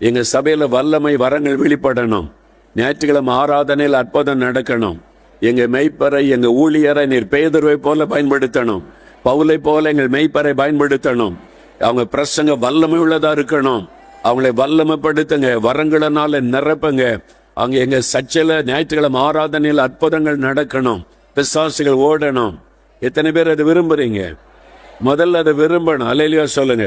எங்க சபையில வல்லமை, வரங்கள் வெளிப்படணும். ஞாயிற்றுக்கிழமை ஆராதனையில் அற்புதம் நடக்கணும். எங்க மெய்ப்பரை, எங்க ஊழியரை நீர் பேதுருவை போல பயன்படுத்தணும். பவுலை போல எங்கள் மெய்ப்பரை பயன்படுத்தணும். அவங்க பிரசங்க வல்லமை உள்ளதா இருக்கணும். அவங்களை வல்லமைப்படுத்துங்க, வரங்களினால நிரப்புங்க. அங்க எங்க சர்ச்சையில ஞாயிற்றுக்கிழமை ஆராதனையில் அற்புதங்கள் நடக்கணும், பிசாசுகள் ஓடணும். எத்தனை பேர் அதை விரும்புறீங்க? முதல்ல அதை விரும்பணும். அல்லேலூயா சொல்லுங்க.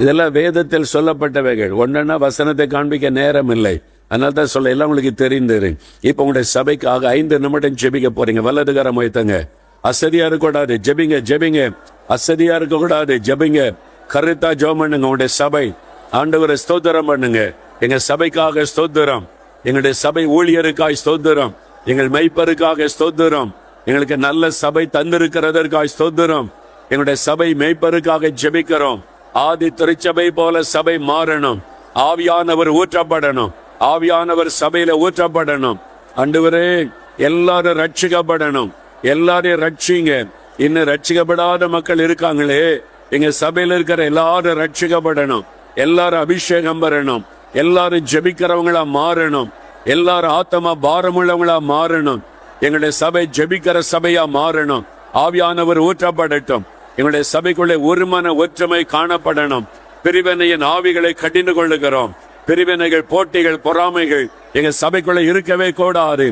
இதெல்லாம் வேதத்தில் சொல்லப்பட்டவைகள். ஒன்னா வசனத்தை காண்பிக்க நேரம் இல்லை, அதனால தான் சொல்ல எல்லாம் உங்களுக்கு தெரிந்தது. இப்ப உங்களுடைய சபைக்காக 5 நிமிடம் ஜெபிக்க போறீங்க. வலதுகாரம் வைத்தங்க. அசதியா இருக்கக்கூடாது, ஜெபிங்க ஜெபிங்க. அசதியா இருக்கக்கூடாது, ஜெபிங்க. கருத்தா ஜெபம் பண்ணுங்க. உங்களுடைய சபை ஆண்டவரை ஸ்தோத்திரம் பண்ணுங்க. எங்க சபைக்காக ஸ்தோத்திரம், எங்களுடைய சபை ஊழியருக்காய் ஸ்தோத்திரம், எங்கள் மெய்ப்பருக்காக ஸ்தோத்திரம், எங்களுக்கு நல்ல சபை தந்திருக்கிறதற்காக ஸ்தோத்திரம். எங்களுடைய சபை மெய்ப்பருக்காக ஜெபிக்கிறோம். ஆதி திருச்சபை போல சபை மாறணும். ஆவியானவர் ஊற்றப்படணும். ஆவியானவர் சபையில ஊற்றப்படணும். ஆண்டவரே, எல்லாரும் ரட்சிக்கப்படணும். எல்லாரையும் ரட்சிங்க. இன்னும் ரட்சிக்கப்படாத மக்கள் இருக்காங்களே, எங்க சபையில இருக்கிற எல்லாரும் ரட்சிக்கப்படணும். எல்லாரும் அபிஷேகம் பெறணும். எல்லாரும் ஜெபிக்கிறவங்களா மாறணும். எல்லாரும் ஆத்மா பாரமுள்ளவங்களா மாறணும். எங்களுடைய சபை ஜெபிக்கிற சபையா மாறணும். ஆவியானவர் ஊற்றப்படட்டும். எங்களுடைய சபைக்குள்ளே ஒரு மன ஒற்றுமை காணப்படணும். பிரிவினையின் ஆவிகளை கடிந்து கொள்ளுகிறோம். பிரிவினைகள், போட்டிகள், பொறாமைகள் எங்க சபைக்குள்ள இருக்கவே கூடாது.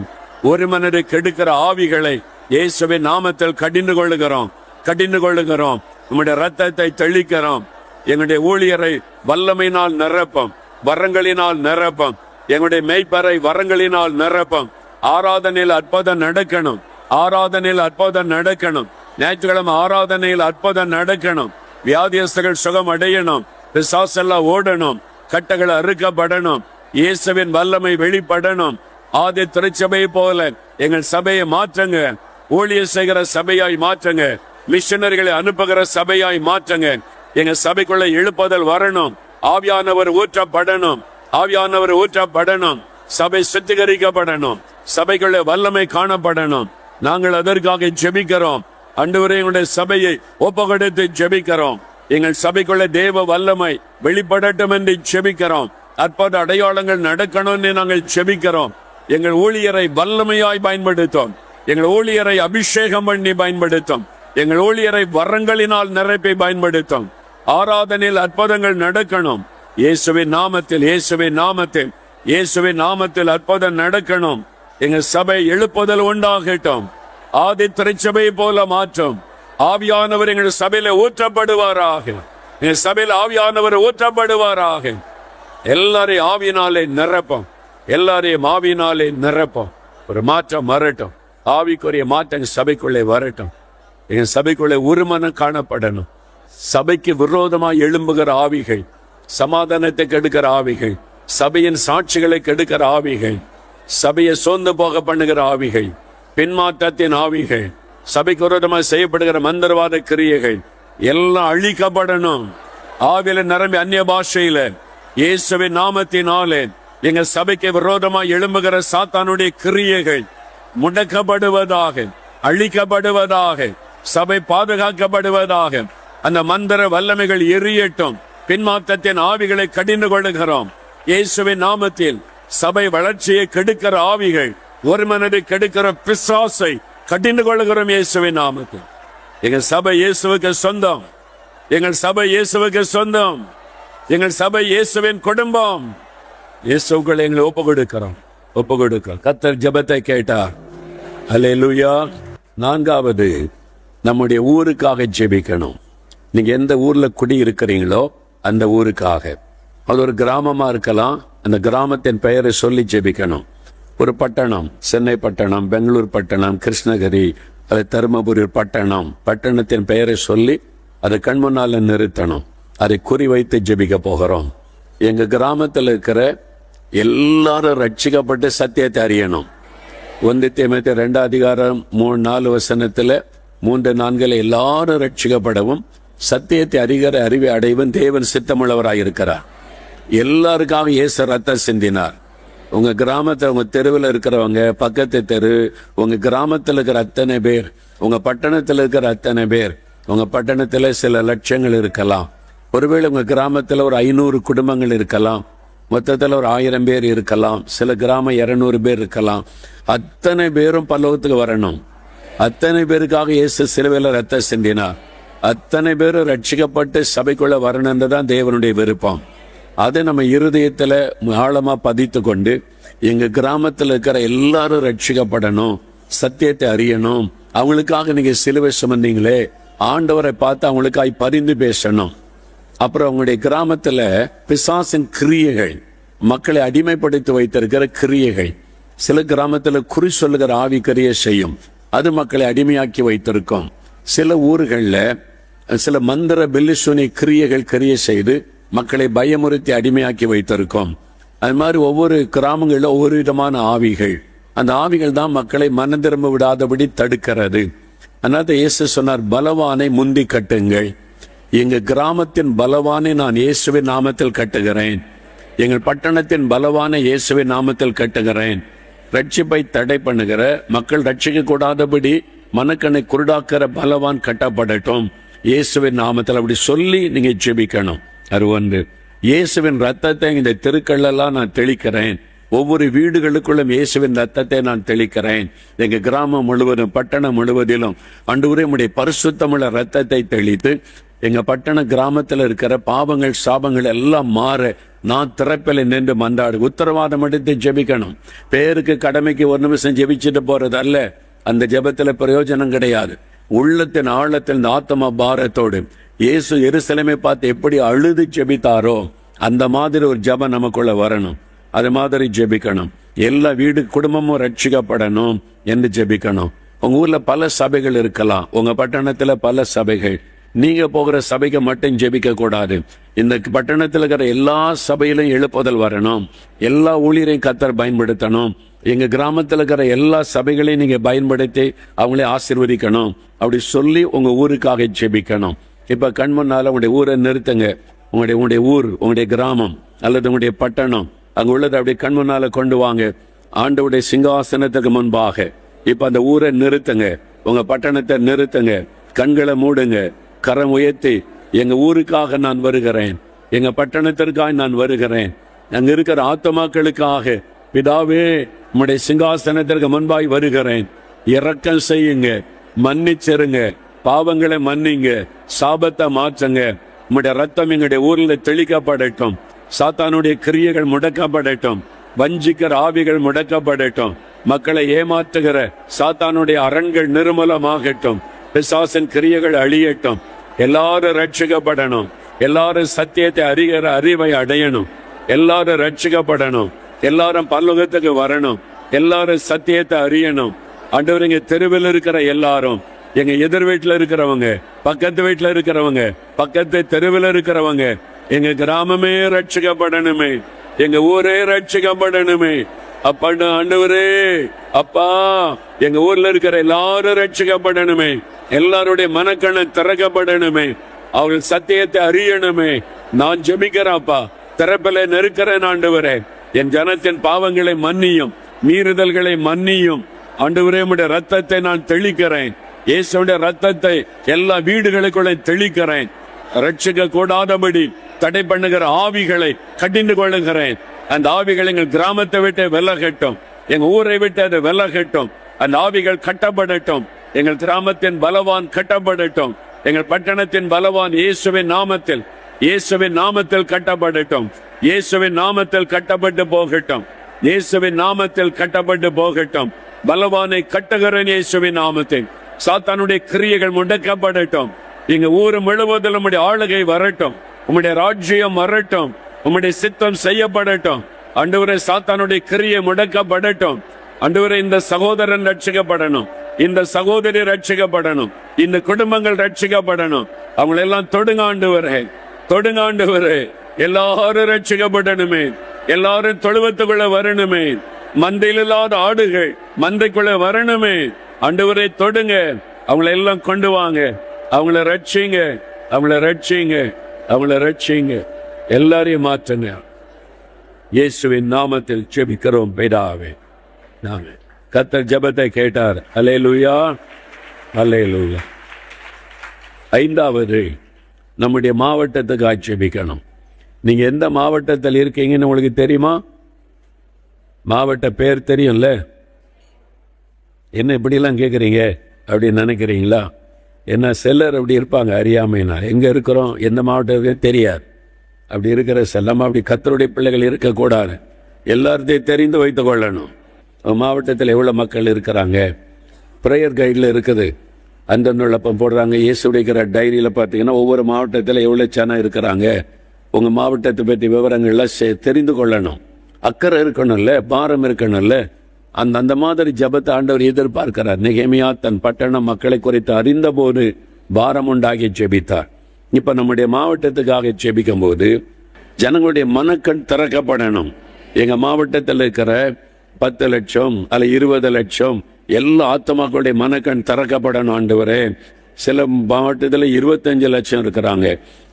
ஒரு மனதை கெடுக்கிற ஆவிகளை இயேசுவின் நாமத்தில் கடிந்து கொள்ளுகிறோம். கடிந்து கொள்ளுகிறோம். நம்முடைய ரத்தத்தை தெளிக்கிறோம். எங்களுடைய ஊழியரை வல்லமையினால் நிரப்பம், வரங்களினால் நிரப்பம். எங்களுடைய மெய்ப்பரை வரங்களினால் நிரப்பம். ஆராதனையில் அற்புதம் நடக்கணும். ஆராதனையில் அற்புதம் நடக்கணும். ஞாயிற்றுக்கிழமை ஆராதனையில் அற்புதம் நடக்கணும். வியாதியஸ்தர்கள் சுகம் அடையணும். பிசாசெல்லாம் ஓடணும். கட்டங்கள் அறுக்கப்படணும். இயேசுவின் வல்லமை வெளிப்படணும். ஆதி திருச்சபை போல எங்கள் சபையை மாற்றுங்க. ஊழியர் செய்கிற சபையாய் மாற்றுங்க. மிஷனரிகளை அனுப்புகிற சபையாய் மாற்றுங்க. எங்க சபைக்குள்ள எழுப்புதல் வரணும். ஆவியானவர் ஊற்றப்படணும். ஆவியானவர் ஊற்றப்படணும். சபை சுத்திகரிக்கப்படணும். சபைக்குள்ள வல்லமை காணப்படணும். நாங்கள் அதற்காக ஜெபிக்கிறோம். ஆண்டவரே, எங்களுடைய சபையை ஒப்புக்கொடுத்து ஜெபிக்கிறோம். எங்கள் சபைக்குள்ள தேவ வல்லமை வெளிப்படட்டும் என்று ஜெபிக்கிறோம். அற்புத அடையாளங்கள் நடக்கணும்னு நாங்கள் ஜெபிக்கிறோம். எங்கள் ஊழியரை வல்லமையாய் பயன்படுத்தும். எங்கள் ஊழியரை அபிஷேகம் பண்ணி பயன்படுத்தும். எங்கள் ஊழியரை வரங்களினால் நிரப்பி பயன்படுத்தும். ஆராதனையில் அற்புதங்கள் நடக்கணும். இயேசுவின் நாமத்தில், இயேசுவின் நாமத்தில், இயேசுவின் நாமத்தில் அற்புதம் நடக்கணும். எங்கள் சபை எழுப்புதல் உண்டாகட்டும். ஆதி திருச்சபை போல மாற்றும். ஆவியானவர் எங்கள் சபையில ஊற்றப்படுவாராக. எங்கள் சபையில் ஆவியானவர் ஊற்றப்படுவாராக. எல்லாரையும் ஆவியினாலே நிரப்பம். எல்லாரையும் ஆவியினாலே நிரப்பம். ஒரு மாற்றம் வரட்டும். ஆவிக்குரிய மாற்றம் சபைக்குள்ளே வரட்டும். எங்க சபைக்குள்ளே ஒரு மனம் காணப்படணும். சபைக்கு விரோதமாய் எழும்புகிற ஆவிகள், சமாதானத்தை கெடுக்கிற ஆவிகள், சபையின் சாட்சிகளை கெடுக்கிற ஆவிகள், சபையை சோர்ந்து போக பண்ணுகிற ஆவிகள், பின்மாற்றத்தின் ஆவிகள், சபைக்கு விரோதமாக செய்யப்படுகிற மந்திரவாத கிரியைகள் எல்லாம் அழிக்கப்படணும். ஆவியில நிரம்பி அந்நிய பாஷையில இயேசுவின் நாமத்தினாலே எங்க சபைக்கு விரோதமாக எழும்புகிற சாத்தானுடைய கிரியைகள் முடக்கப்படுவதாக, அழிக்கப்படுவதாக, சபை பாதுகாக்கப்படுவதாக. அந்த மந்திர வல்லமைகள் எரியட்டும். பின்மாற்றத்தின் ஆவிகளை கடிந்து கொள்ளுகிறோம். இயேசுவின் நாமத்தில் சபை வளர்ச்சியை கெடுக்கிற ஆவிகள், ஒரு மனதை கெடுக்கிற பிசாசை கடிந்து கொள்ளுகிறோம். இயேசுவின் நாமத்தில் எங்கள் சபை இயேசுவுக்கு சொந்தம். எங்கள் சபை இயேசுவுக்கு சொந்தம். எங்கள் சபை இயேசுவின் குடும்பம். இயேசுக்களை எங்களை ஒப்பு கொடுக்கிறோம். ஒப்பு கொடுக்கிறோம். கர்த்தர் ஜெபத்தை கேட்டார். அல்லேலூயா. 4வது, நம்முடைய ஊருக்காக ஜெபிக்கணும். நீங்க எந்த ஊர்ல குடி இருக்கிறீங்களோ அந்த ஊருக்காக. அது ஒரு கிராமமா இருக்கலாம். அந்த கிராமத்தின் பெயரை சொல்லி ஜெபிக்கணும். ஒரு பட்டணம், சென்னை பட்டணம், பெங்களூர் பட்டணம், கிருஷ்ணகிரி, அது தருமபுரி பட்டணத்தின் பெயரை சொல்லி அதை கண் முன்னால நிறுத்தணும். அதை குறிவைத்து ஜெபிக்க போகிறோம். எங்க கிராமத்தில் இருக்கிற எல்லாரும் ரட்சிக்கப்பட்டு சத்தியத்தை அறியணும். 1 தீமோத்தேயு 2:3-4 3-4 எல்லாரும் ரட்சிக்கப்படவும் சத்தியத்தை அறிகிற அறிவை அடைவும் தேவன் சித்தமுள்ளவராயிருக்கிறார். எல்லாருக்காக இயேசு ரத்தம் சிந்தினார். உங்க கிராமத்தில், உங்க தெருவில் இருக்கிறவங்க, பக்கத்து தெரு, உங்க கிராமத்தில் இருக்கிற அத்தனை பேர், உங்க பட்டணத்தில் இருக்கிற அத்தனை பேர், உங்க பட்டணத்தில் சில லட்சங்கள் இருக்கலாம், ஒருவேளை உங்க கிராமத்தில் ஒரு 500 குடும்பங்கள் இருக்கலாம், மொத்தத்தில் ஒரு 1000 பேர் இருக்கலாம், சில கிராமம் 200 பேர் இருக்கலாம். அத்தனை பேரும் பரலோகத்துக்கு வரணும். அத்தனை பேருக்காக இயேசு சிலுவையில் ரத்தம் சிந்தினார். அத்தனை பேரும் ரட்சிக்கப்பட்டு சபைக்குள்ள வரணுன்றதான் தேவனுடைய விருப்பம். அதை நம்ம இருதயத்துல ஆழமா பதித்து கொண்டு எங்க கிராமத்தில் இருக்கிற எல்லாரும் ரட்சிக்கப்படணும், சத்தியத்தை அறியணும். அவங்களுக்காக நீங்க சிலுவை சுமந்தீங்களே, ஆண்டவரை பார்த்து அவங்களுக்காக பரிந்து பேசணும். அப்புறம் அவங்களுடைய கிராமத்துல பிசாசின் கிரியைகள், மக்களை அடிமைப்படுத்தி வைத்திருக்கிற கிரியைகள், சில கிராமத்துல குறி சொல்லுகிற ஆவி கிரியை செய்யும், அது மக்களை அடிமையாக்கி வைத்திருக்கும். சில ஊர்கள்ல சில மந்திர பில்லிசூனி கிரியை செய்து மக்களை பயமுறுத்தி அடிமையாக்கி வைத்திருக்கும். அது மாதிரி ஒவ்வொரு கிராமங்களில் ஒவ்வொரு விதமான ஆவிகள், அந்த ஆவிகள் தான் மக்களை மனம் திரும்ப விடாதபடி தடுக்கிறது. அதனால இயேசு சொன்னார், பலவானை முந்தி கட்டுங்கள். எங்க கிராமத்தின் பலவானை நான் இயேசுவின் நாமத்தில் கட்டுகிறேன். எங்கள் பட்டணத்தின் பலவானை இயேசுவின் நாமத்தில் கட்டுகிறேன். ரட்சிப்பை தடை பண்ணுகிற மக்கள் ரட்சிக்க கூடாதபடி மனக்கண்ணை குருடாக்கிற பலவான் கட்டப்படட்டும் இயேசுவின் நாமத்தில். அப்படி சொல்லி நீங்க ஜெபிக்கணும். அது ஒன்று. இயேசுவின் ரத்தத்தை இந்த தெருக்களெல்லாம் நான் தெளிக்கிறேன். ஒவ்வொரு வீடுகளுக்குள்ளும் இயேசுவின் ரத்தத்தை நான் தெளிக்கிறேன். எங்க கிராமம் முழுவதும், பட்டணம் முழுவதிலும் ஆண்டவரே உம்முடைய பரிசுத்தமுள்ள ரத்தத்தை தெளித்து எங்க பட்டண கிராமத்தில் இருக்கிற பாவங்கள் சாபங்கள் எல்லாம் மாற நான் திறப்பில் நின்று மன்றாடு உத்தரவாதம் எடுத்து ஜெபிக்கணும். பேருக்கு கடமைக்கு ஒரு நிமிஷம் ஜெபிச்சுட்டு போறது அல்ல. அந்த ஜெபத்துல பிரயோஜனம் கிடையாது. உள்ளத்தின் ஆழத்தில் இந்த ஆத்ம பாரத்தோடு இயேசு எருசலேமை பார்த்து எப்படி அழுது ஜெபித்தாரோ அந்த மாதிரி ஒரு ஜெபம் நமக்குள்ள வரணும். அது மாதிரி ஜெபிக்கணும். எல்லா வீடு குடும்பமும் ரட்சிக்கப்படணும் என்று ஜெபிக்கணும். உங்க ஊர்ல பல சபைகள் இருக்கலாம், உங்க பட்டணத்துல பல சபைகள். நீங்க போகிற சபைக்கு மட்டும் ஜெபிக்க கூடாது. இந்த பட்டணத்தில் இருக்கிற எல்லா சபையிலும் எழுப்புதல் வரணும். எல்லா ஊழியரையும் கர்த்தர் பயன்படுத்தணும். எங்க கிராமத்தில் இருக்கிற எல்லா சபைகளையும் நீங்க பயன்படுத்தி அவங்களே ஆசீர்வதிக்கணும். அப்படி சொல்லி உங்க ஊருக்காக ஜெபிக்கணும். இப்ப கண் முன்னால உங்களுடைய ஊரை நிறுத்துங்க. உங்களுடைய ஊர், உங்களுடைய கிராமம் அல்லது உங்களுடைய பட்டணம், அங்க உள்ளதை அப்படியே கண் முன்னால கொண்டு வாங்க. ஆண்டவருடைய சிங்காசனத்துக்கு முன்பாக இப்ப அந்த ஊரை நிறுத்துங்க. உங்க பட்டணத்தை நிறுத்துங்க. கண்களை மூடுங்க. கரம் உயர்த்தி, எங்க ஊருக்காக நான் வருகிறேன், எங்க பட்டணத்திற்காக நான் வருகிறேன், அங்க இருக்கிற ஆத்மாக்களுக்காக பிதாவே உம்முடைய சிங்காசனத்திற்கு முன்பாய் வருகிறேன். இரக்கம் செய்யுங்க, மன்னிச்சிருங்க, பாவங்களை மன்னிங்க, சாபத்தை மாற்றுங்க. உம்முடைய ரத்தம் எங்களுடைய ஊர்ல தெளிக்கப்படட்டும். சாத்தானுடைய கிரியைகள் முடக்கப்படட்டும். வஞ்சிக்கிற ஆவிகள் முடக்கப்படட்டும். மக்களை ஏமாற்றுகிற சாத்தானுடைய அரண்கள் நிர்மூலமாகட்டும். பிசாசின் கிரியைகள் அழியட்டும். எல்லாரும் ரட்சிக்கப்படணும். எல்லாரும் சத்தியத்தை அறிகிற அறிவை அடையணும். எல்லாரும் ரட்சிக்கப்படணும். எல்லாரும் பரலோகத்துக்கு வரணும். எல்லாரும் சத்தியத்தை அறியணும். ஆண்டவர், எங்க தெருவில் இருக்கிற எல்லாரும், எங்க எதிர் வீட்டுல இருக்கிறவங்க, பக்கத்து வீட்டுல இருக்கிறவங்க, பக்கத்து தெருவில் இருக்கிறவங்க, எங்க கிராமமே ரட்சிக்கப்படணுமே, எங்க ஊரே ரட்சிக்கப்படணுமே. அப்பா ஆண்டவரே, அப்பா எங்க ஊர்ல இருக்கிற எல்லாரும் ரட்சிக்கப்படணுமே. எல்லாருடைய மனக்கண்ணை திறக்கப்படணுமே. அவர்கள் சத்தியத்தை அறியணுமே. நான் ஜெபிக்கிறேன்ப்பா, திறப்பில நெருக்கிறேன் ஆண்டவரே. என் ஜனத்தின் பாவங்களை மன்னியும், மீறுதல்களை மன்னியும். ஆண்டவரே, உம்முடைய ரத்தத்தை நான் தெளிக்கிறேன். இயேசுடைய ரத்தத்தை எல்லா வீடுகளுக்குள்ள தெளிக்கிறேன். ரட்சிக்க கூடாதபடி தடை பண்ணுகிற ஆவிகளை கடிந்து கொள்ளுகிறேன். அந்த ஆவிகள் எங்கள் கிராமத்தை விட்டு விலகட்டும், எங்க ஊரை விட்டு அது விலகட்டும். அந்த ஆவிகள் கட்டப்படட்டும். எங்கள் கிராமத்தின் பலவான் கட்டப்படட்டும். எங்கள் பட்டணத்தின் பலவான் இயேசுவின் நாமத்தில், இயேசுவின் நாமத்தில் கட்டப்படட்டும். இயேசுவின் நாமத்தில் கட்டப்பட்டு போகட்டும். இயேசுவின் நாமத்தில் கட்டப்பட்டு போகட்டும். பலவானை கட்டுகிறேன் இயேசுவின் நாமத்தில். சாத்தானுடைய கிரியைகள் முடக்கப்படட்டும். எங்க ஊர் முழுவதிலும் உம்முடைய ஆளுகை வரட்டும். உம்முடைய ராஜ்யம் வரட்டும். உம்முடைய சித்தம் செய்யப்படட்டும். ஆண்டவரே, சாத்தானுடைய கிரியை முடக்கப்படட்டும். ஆண்டவரே, இந்த சகோதரன் ரட்சிக்கப்படணும். இந்த சகோதரி ரட்சிக்கப்படணும், இந்த குடும்பங்கள் ரட்சிக்கப்படணும். அவங்களெல்லாம் தொடுங்காண்டவரே, தொடுங்காண்டவரே, எல்லாரும் ரட்சிக்கப்படணுமே, எல்லாரும் தொழுவத்துக்குள்ள வரணுமே, மந்தையில் இல்லாத ஆடுகள் மந்தைக்குள்ள வரணுமே. ஆண்டவரை தொடுங்க, அவங்கள எல்லாம் கொண்டு வாங்க, அவங்கள ரட்சிங்க, அவங்கள ரட்சிங்க, அவங்கள ரட்சிங்க, எல்லாரையும் மாற்றுங்க. இயேசுவின் நாமத்தில் ஜெபிக்கிறோம் பிதாவே. ஆமென். கர்த்தர் ஜெபத்தை கேட்டார். அல்லேலூயா, அல்லேலூயா. ஐந்தாவது, நம்முடைய மாவட்டத்துக்கு ஜெபிக்கணும். நீங்க எந்த மாவட்டத்தில் இருக்கீங்கன்னு உங்களுக்கு தெரியுமா? மாவட்ட பேர் தெரியும்ல? என்ன இப்படிலாம் கேட்குறீங்க அப்படின்னு நினைக்கிறீங்களா? என்ன சிலர் அப்படி இருப்பாங்க, அறியாமைனா எங்கே இருக்கிறோம் எந்த மாவட்டத்துக்கு தெரியாது. அப்படி இருக்கிற செல்லமாக அப்படி கர்த்தருடைய பிள்ளைகள் இருக்கக்கூடாது. எல்லாத்தையும் தெரிந்து வைத்து கொள்ளணும். மாவட்டத்தில் எவ்வளோ மக்கள் இருக்கிறாங்க, ப்ரேயர் கைடில் இருக்குது, அந்தந்த விளப்பம் போடுறாங்க. இயேசுடைய டைரியில் பார்த்தீங்கன்னா ஒவ்வொரு மாவட்டத்தில் எவ்வளோ ஜனம் இருக்கிறாங்க, உங்கள் மாவட்டத்தை பற்றி விவரங்கள்லாம் தெரிந்து கொள்ளணும். அக்கறை இருக்கணும்ல, பாரம் இருக்கணும்ல. அந்த மாதிரி ஜபத்தை ஆண்டவர் எதிர்பார்க்கிறார். நெகேமியா தன் பட்டண மக்களை குறித்து அறிந்த போது பாரம் உண்டாகி ஜெபித்தார். இப்ப நம்முடைய மாவட்டத்துக்காக ஜெபிக்கும் போது ஜனங்களுடைய மனக்கண் திறக்கப்படணும். எங்க மாவட்டத்தில் இருக்கிற 10 லட்சம் அல்ல 20 லட்சம் எல்லா ஆத்மாக்களுடைய மனக்கண் திறக்கப்படணும் ஆண்டவரே. சில மாவட்டத்தில் 25 லட்சம் இருக்கிறாங்க,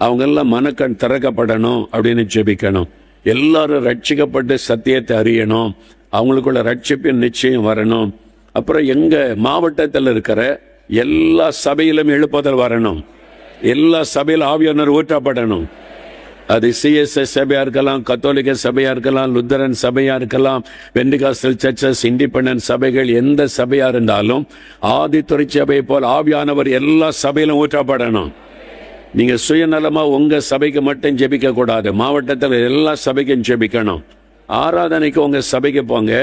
அவங்க எல்லாம் மனக்கண் திறக்கப்படணும் அப்படின்னு ஜெபிக்கணும். எல்லாரும் ரட்சிக்கப்பட்டு சத்தியத்தை அறியணும், அவங்களுக்குள்ள ரட்சிப்பின் நிச்சயம் வரணும். அப்புறம் எங்க மாவட்டத்தில் இருக்கிற எல்லா சபையிலும் எழுப்புதல் வரணும். எல்லா சபையில் ஆவியானவர் ஊற்றப்படணும். அது சிஎஸ்எஸ் சபையா இருக்கலாம், கத்தோலிக்க சபையா இருக்கலாம், லுத்தரன் சபையா இருக்கலாம், பெண்டிகாஸ்டல் சர்ச்சஸ், இண்டிபெண்டன்ட் சபைகள், எந்த சபையா இருந்தாலும் ஆதித்துறை சபை போல் ஆவியானவர் எல்லா சபையிலும் ஊற்றப்படணும். நீங்க சுயநலமா உங்க சபைக்கு மட்டும் ஜெபிக்க கூடாது, மாவட்டத்தில் எல்லா சபைக்கும் ஜெபிக்கணும். ஆராதனைக்கு உங்க சபைக்கு போங்க,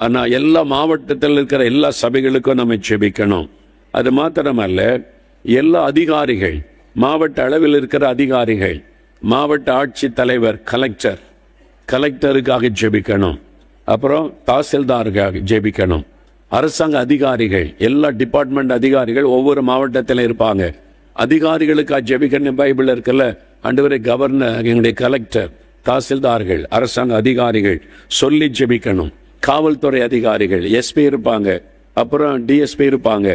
ஆனா எல்லா மாவட்டத்தில் இருக்கிற எல்லா சபைகளுக்கும் நம்ம ஜெபிக்கணும். அது மாத்திரமல்ல, எல்லா அதிகாரிகள், மாவட்ட அளவில் இருக்கிற அதிகாரிகள், மாவட்ட ஆட்சி தலைவர், கலெக்டருக்காக ஜெபிக்கணும். அப்புறம் தாசில்தாருக்காக ஜெபிக்கணும். அரசாங்க அதிகாரிகள், எல்லா டிபார்ட்மெண்ட் அதிகாரிகள் ஒவ்வொரு மாவட்டத்தில் இருப்பாங்க. அதிகாரிகளுக்காக ஜெபிக்கணும் பைபிள் இருக்குல்ல. ஆண்டவரே, கவர்னர், எங்களுடைய கலெக்டர், தாசில்தார்கள், அரசாங்க அதிகாரிகள் சொல்லி ஜெபிக்கணும். காவல்துறை அதிகாரிகள், எஸ்பி இருப்பாங்க, அப்புறம் டிஎஸ்பி இருப்பாங்க,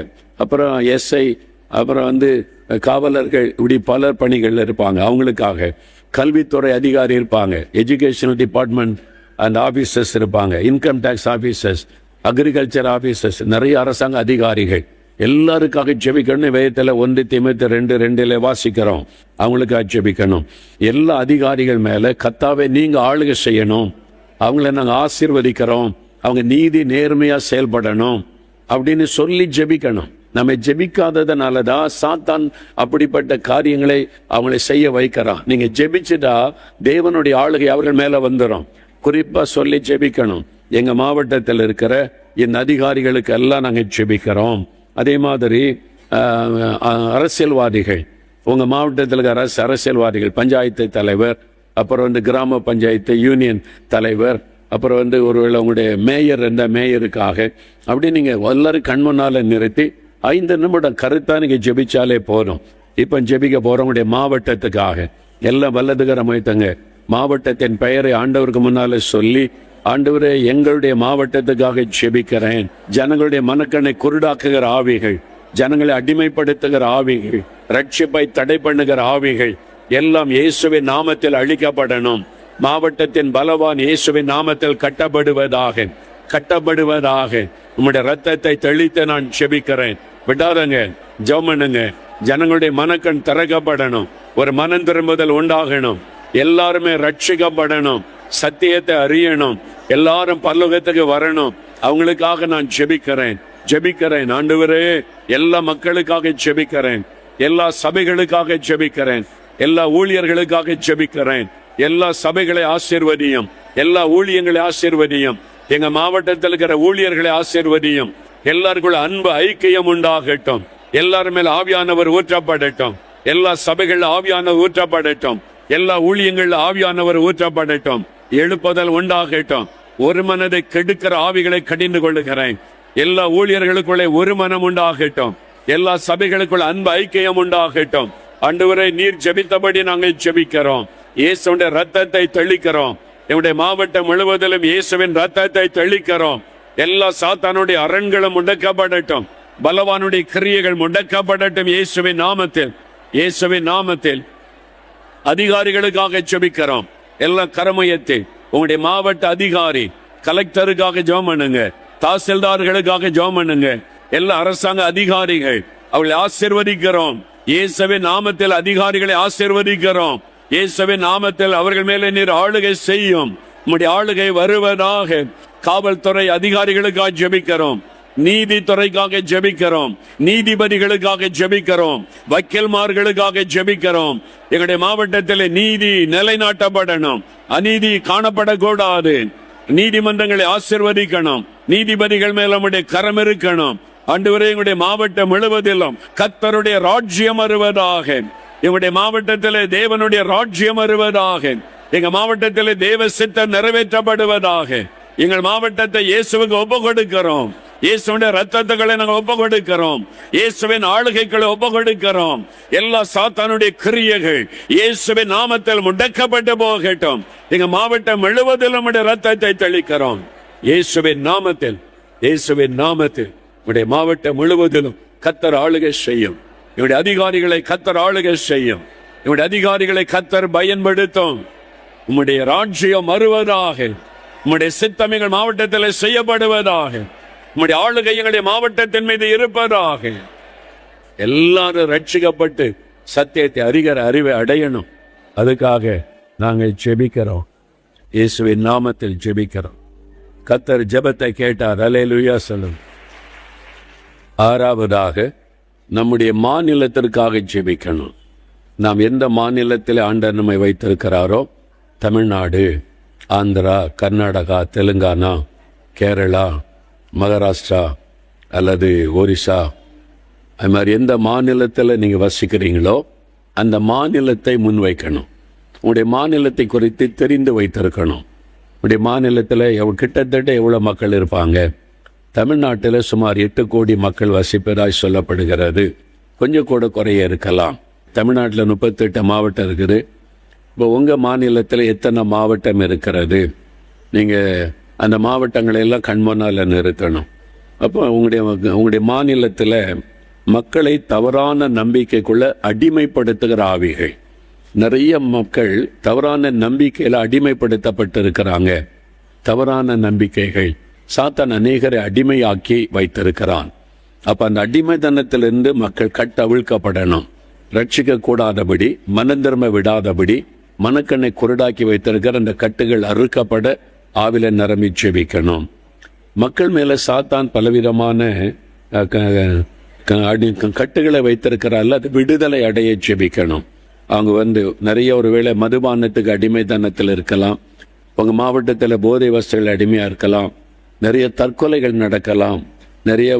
அப்புறம் எஸ்ஐ, அப்புறம் காவலர்கள், இப்படி பல பணிகள் இருப்பாங்க. அவங்களுக்காக கல்வித்துறை அதிகாரி இருப்பாங்க, எஜுகேஷனல் டிபார்ட்மெண்ட் அண்ட் ஆபீசர்ஸ் இருப்பாங்க, income tax officers, agriculture officers, நிறைய அரசாங்க அதிகாரிகள் எல்லாருக்காக ஜெபிக்கணும். வேதத்தில் 1 தீமோத்தேயு 2:2 வாசிக்கிறோம், அவங்களுக்காக ஜெபிக்கணும். எல்லா அதிகாரிகள் மேல கர்த்தாவே நீங்க ஆளுகை செய்யணும், அவங்கள நாங்கள் ஆசீர்வதிக்கிறோம், அவங்க நீதி நேர்மையா செயல்படணும் அப்படின்னு சொல்லி ஜெபிக்கணும். நம்ம ஜெபிக்காததுனால தான் சாத்தான் அப்படிப்பட்ட காரியங்களை அவங்களை செய்ய வைக்கிறான். நீங்க ஜெபிச்சுட்டா தேவனுடைய ஆளுகை அவர்கள் மேல வந்துடும். குறிப்பா சொல்லி ஜெபிக்கணும். எங்க மாவட்டத்தில் இருக்கிற இந்த அதிகாரிகளுக்கு எல்லாம் நாங்கள் ஜெபிக்கிறோம். அதே மாதிரி அரசியல்வாதிகள், உங்க மாவட்டத்தில் இருக்கிற அரசியல்வாதிகள், பஞ்சாயத்து தலைவர், அப்புறம் கிராம பஞ்சாயத்து யூனியன் தலைவர், அப்புறம் ஒருவேளை உங்களுடைய மேயர் இருந்த மேயருக்காக அப்படி நீங்க எல்லாரும் கண்முன்னால நிறுத்தி 5 நிமிடம் கருத்தா நீங்க ஜெபிச்சாலே போதும். இப்ப ஜெபிக்க போறவங்களுடைய மாவட்டத்துக்காக எல்லாம் வல்லதுகரம் வைத்தங்க. மாவட்டத்தின் பெயரை ஆண்டவருக்கு முன்னால சொல்லி, ஆண்டவரே எங்களுடைய மாவட்டத்துக்காக ஜெபிக்கிறேன். ஜனங்களுடைய மனக்கண்ணை குருடாக்குகிற ஆவிகள், ஜனங்களை அடிமைப்படுத்துகிற ஆவிகள், ரட்சிப்பை தடை பண்ணுகிற ஆவிகள் எல்லாம் இயேசுவின் நாமத்தில் அழிக்கப்படணும். மாவட்டத்தின் பலவான் இயேசுவின் நாமத்தில் கட்டப்படுவதாக உம்முடைய ரத்தத்தை தெளித்து நான் ஜெபிக்கிறேன். விடாதங்க, ஜெபம் பண்ணுங்க. ஜனங்களுடைய மனக்கண் திறக்கப்படணும், ஒரு மனம் திரும்புதல் உண்டாகணும், எல்லாருமே ரட்சிக்கப்படணும், சத்தியத்தை அறியணும், எல்லாரும் பரலோகத்துக்கு வரணும். அவங்களுக்காக நான் ஜெபிக்கிறேன். ஆண்டவரே, எல்லா மக்களுக்காக ஜெபிக்கிறேன், எல்லா சபைகளுக்காக ஜெபிக்கிறேன், எல்லா ஊழியர்களுக்காக ஜெபிக்கிறேன். எல்லா சபைகளை ஆசீர்வதியும், எல்லா ஊழியங்களை ஆசீர்வதியும், எங்க மாவட்டத்தில் இருக்கிற ஊழியர்களை ஆசீர்வதியும். எல்லாருக்குள்ள அன்பு ஐக்கியம் உண்டாகட்டும், எல்லாரும் மேல ஆவியானவர் ஊற்றப்படட்டும், எல்லா சபைகள் ஆவியானவர் ஊற்றப்படட்டும், எல்லா ஊழியங்கள் ஆவியானவர் ஊற்றப்படட்டும், எழுப்புதல் உண்டாகட்டும். ஒரு மனதை கெடுக்கிற ஆவிகளை கடிந்து கொள்ளுகிறேன். எல்லா ஊழியர்களுக்குள்ளே ஒரு மனம் உண்டாகட்டும். எல்லா சபைகளுக்குள்ள அன்பு ஐக்கியம் உண்டாகட்டும். ஆண்டவரே, நீர் ஜெபித்தபடி நாங்கள் ஜெபிக்கிறோம். இயேசுவின் ரத்தத்தை தெளிக்கிறோம். என்னுடைய மாவட்டம் முழுவதிலும் இயேசுவின் ரத்தத்தை தெளிக்கிறோம். எல்லா சாத்தானுடைய அரண்களும் முடக்கப்படட்டும். பலவானுடைய கிரியைகள் முடக்கப்படட்டும். இயேசுவின் நாமத்தில், இயேசுவின் நாமத்தில் அதிகாரிகளுக்காக ஜெபிக்கிறோம். எல்லா கரமையத்தில் உங்களுடைய மாவட்ட அதிகாரி கலெக்டருக்காக ஜெபம் பண்ணுங்க. தாசில்தார்களுக்காக ஜெபம் பண்ணுங்க. எல்லா அரசாங்க அதிகாரிகள் அவளை ஆசீர்வதிக்கிறோம். இயேசுவின் நாமத்தில் அதிகாரிகளை ஆசீர்வதிக்கிறோம். இயேசுவின் நாமத்தில் அவர்கள் மேலே நீர் ஆளுகை செய்யும். உம்முடைய ஆளுகை வருவதாக. காவல்துறை அதிகாரிகளுக்காக ஜெபிக்கிறோம். நீதித்துறைக்காக ஜெபிக்கிறோம். நீதிபதிகளுக்காக ஜெபிக்கிறோம். வக்கீல்மார்களுக்காக ஜெபிக்கிறோம். எங்களுடைய மாவட்டத்தில் நீதி நிலைநாட்டப்படணும். அநீதி காணப்படக்கூடாது. நீதிமன்றங்களை ஆசீர்வதிக்கணும். நீதிபதிகள் மேல் நம்முடைய கரம் இருக்கணும். ஆண்டவரே, எங்களுடைய மாவட்டம் முழுவதிலும் கர்த்தருடைய ராஜ்யம் வருவதாக. எங்களுடைய மாவட்டத்தில் தேவனுடைய ராஜ்யம் வருவதாக. எங்க மாவட்டத்தில் தேவ சித்தம் நிறைவேற்றப்படுவதாக. எங்கள் மாவட்டத்தை இயேசுவுக்கு ஒப்பு கொடுக்கிறோம். இயேசுவின் ரத்தத்துக்களை நாங்கள் ஒப்பு கொடுக்கிறோம். இயேசுவின் ஆளுகைகளை ஒப்பு கொடுக்கிறோம். எல்லா சாத்தானுடைய கிரியைகள் இயேசுவின் நாமத்தில் முடக்கப்பட்டு போகட்டும். எங்க மாவட்டம் முழுவதிலும் ரத்தத்தை தெளிக்கிறோம். இயேசுவின் நாமத்தில், இயேசுவின் நாமத்தில் உடைய மாவட்டம் முழுவதிலும் கர்த்தர் ஆளுகை செய்யும். இவருடைய அதிகாரிகளை கர்த்தர் ஆளுகை செய்யும். இவருடைய அதிகாரிகளை கர்த்தர் பயன்படுத்தும். உம்முடைய ராஜ்யம் வருவதாக. உம்முடைய சித்தம் எங்கள் மாவட்டத்தில் செய்யப்படுவதாக. உம்முடைய ஆளுகை எங்களுடைய மாவட்டத்தின் மீது இருப்பதாக. எல்லாரும் ரட்சிக்கப்பட்டு சத்தியத்தை அறிகிற அறிவை அடையணும். அதுக்காக நாங்கள் ஜெபிக்கிறோம். இயேசுவின் நாமத்தில் ஜெபிக்கிறோம். கர்த்தர் ஜெபத்தை கேட்டார். அல்லேலூயா சொல்லும். ஆறாவதாக, நம்முடைய மாநிலத்திற்காக ஜெபிக்கணும். நாம் எந்த மாநிலத்தில் ஆண்டவர் நம்மை வைத்திருக்கிறாரோ, தமிழ்நாடு, ஆந்திரா, கர்நாடகா, தெலுங்கானா, கேரளா, மகாராஷ்டிரா அல்லது ஒரிசா, அது மாதிரி எந்த மாநிலத்தில் நீங்கள் வசிக்கிறீங்களோ அந்த மாநிலத்தை முன்வைக்கணும். உங்களுடைய மாநிலத்தை குறித்து தெரிந்து வைத்திருக்கணும். உங்களுடைய மாநிலத்தில் கிட்டத்தட்ட எவ்வளோ மக்கள் இருப்பாங்க? தமிழ்நாட்டில் சுமார் 8 கோடி மக்கள் வசிப்பதாய் சொல்லப்படுகிறது. கொஞ்சம் கூட குறைய இருக்கலாம். தமிழ்நாட்டில் 38 மாவட்டம் இருக்குது. இப்போ உங்கள் மாநிலத்தில் எத்தனை மாவட்டம் இருக்கிறது? நீங்கள் அந்த மாவட்டங்களை எல்லாம் கண்முன்னால் நிறுத்தணும். அப்போ உங்களுடைய மாநிலத்தில் மக்களை தவறான நம்பிக்கைக்குள்ள அடிமைப்படுத்துகிற ஆவிகள், நிறைய மக்கள் தவறான நம்பிக்கையில் அடிமைப்படுத்தப்பட்டிருக்கிறாங்க. தவறான நம்பிக்கைகள் சாத்தான் அநேகரை அடிமையாக்கி வைத்திருக்கிறான். அப்ப அந்த அடிமைத்தனத்திலிருந்து மக்கள் கட்டவிழ்க்கப்படணும். ரட்சிக்க கூடாதபடி, மனந்திரும்ப விடாதபடி மனக்கண்ணை குருடாக்கி வைத்திருக்கிற அந்த கட்டுகள் அறுக்கப்பட ஆவில நிரம்பி ஜெபிக்கணும். மக்கள் மேல சாத்தான் பலவிதமான கட்டுகளை வைத்திருக்கிறாள். அது விடுதலை அடைய ஜெபிக்கணும். அவங்க நிறைய ஒருவேளை மதுபானத்துக்கு அடிமைத்தனத்தில் இருக்கலாம். உங்க மாவட்டத்தில் போதை வஸ்துகள் அடிமையா இருக்கலாம். நிறைய தற்கொலைகள் நடக்கலாம். நிறைய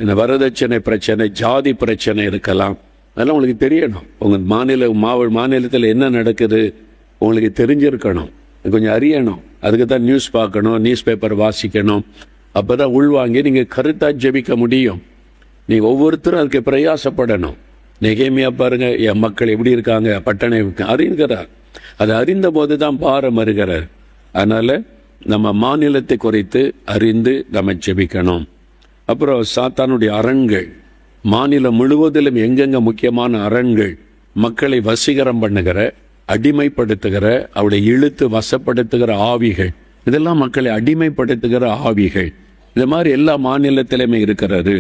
இந்த வரதட்சணை பிரச்சனை, ஜாதி பிரச்சனை இருக்கலாம். அதெல்லாம் உங்களுக்கு தெரியணும். உங்க மாநிலத்தில் என்ன நடக்குது உங்களுக்கு தெரிஞ்சிருக்கணும். கொஞ்சம் அறியணும். அதுக்கு தான் நியூஸ் பார்க்கணும், நியூஸ் பேப்பர் வாசிக்கணும். அப்பதான் உள்வாங்கி நீங்க கருத்தா ஜெபிக்க முடியும். நீங்க ஒவ்வொருத்தரும் அதுக்கு பிரயாசப்படணும். நெகேமியா பாருங்க, என் மக்கள் எப்படி இருக்காங்க, பட்டணை அறிகிறார். அதை அறிந்த போது தான் பாரம் வருகிறார். அதனால நம்ம மாநிலத்தை குறித்து அறிந்து நம்ம ஜெபிக்கணும். அப்புறம் சாத்தானுடைய அரண்கள், மாநிலம் முழுவதிலும் எங்கெங்க முக்கியமான அரண்கள் மக்களை வசீகரம் பண்ணுகிற, அடிமைப்படுத்துகிற, அவளை இழுத்து வசப்படுத்துகிற ஆவிகள், இதெல்லாம் மக்களை அடிமைப்படுத்துகிற ஆவிகள். இந்த மாதிரி எல்லா மாநிலத்திலுமே இருக்கிறது.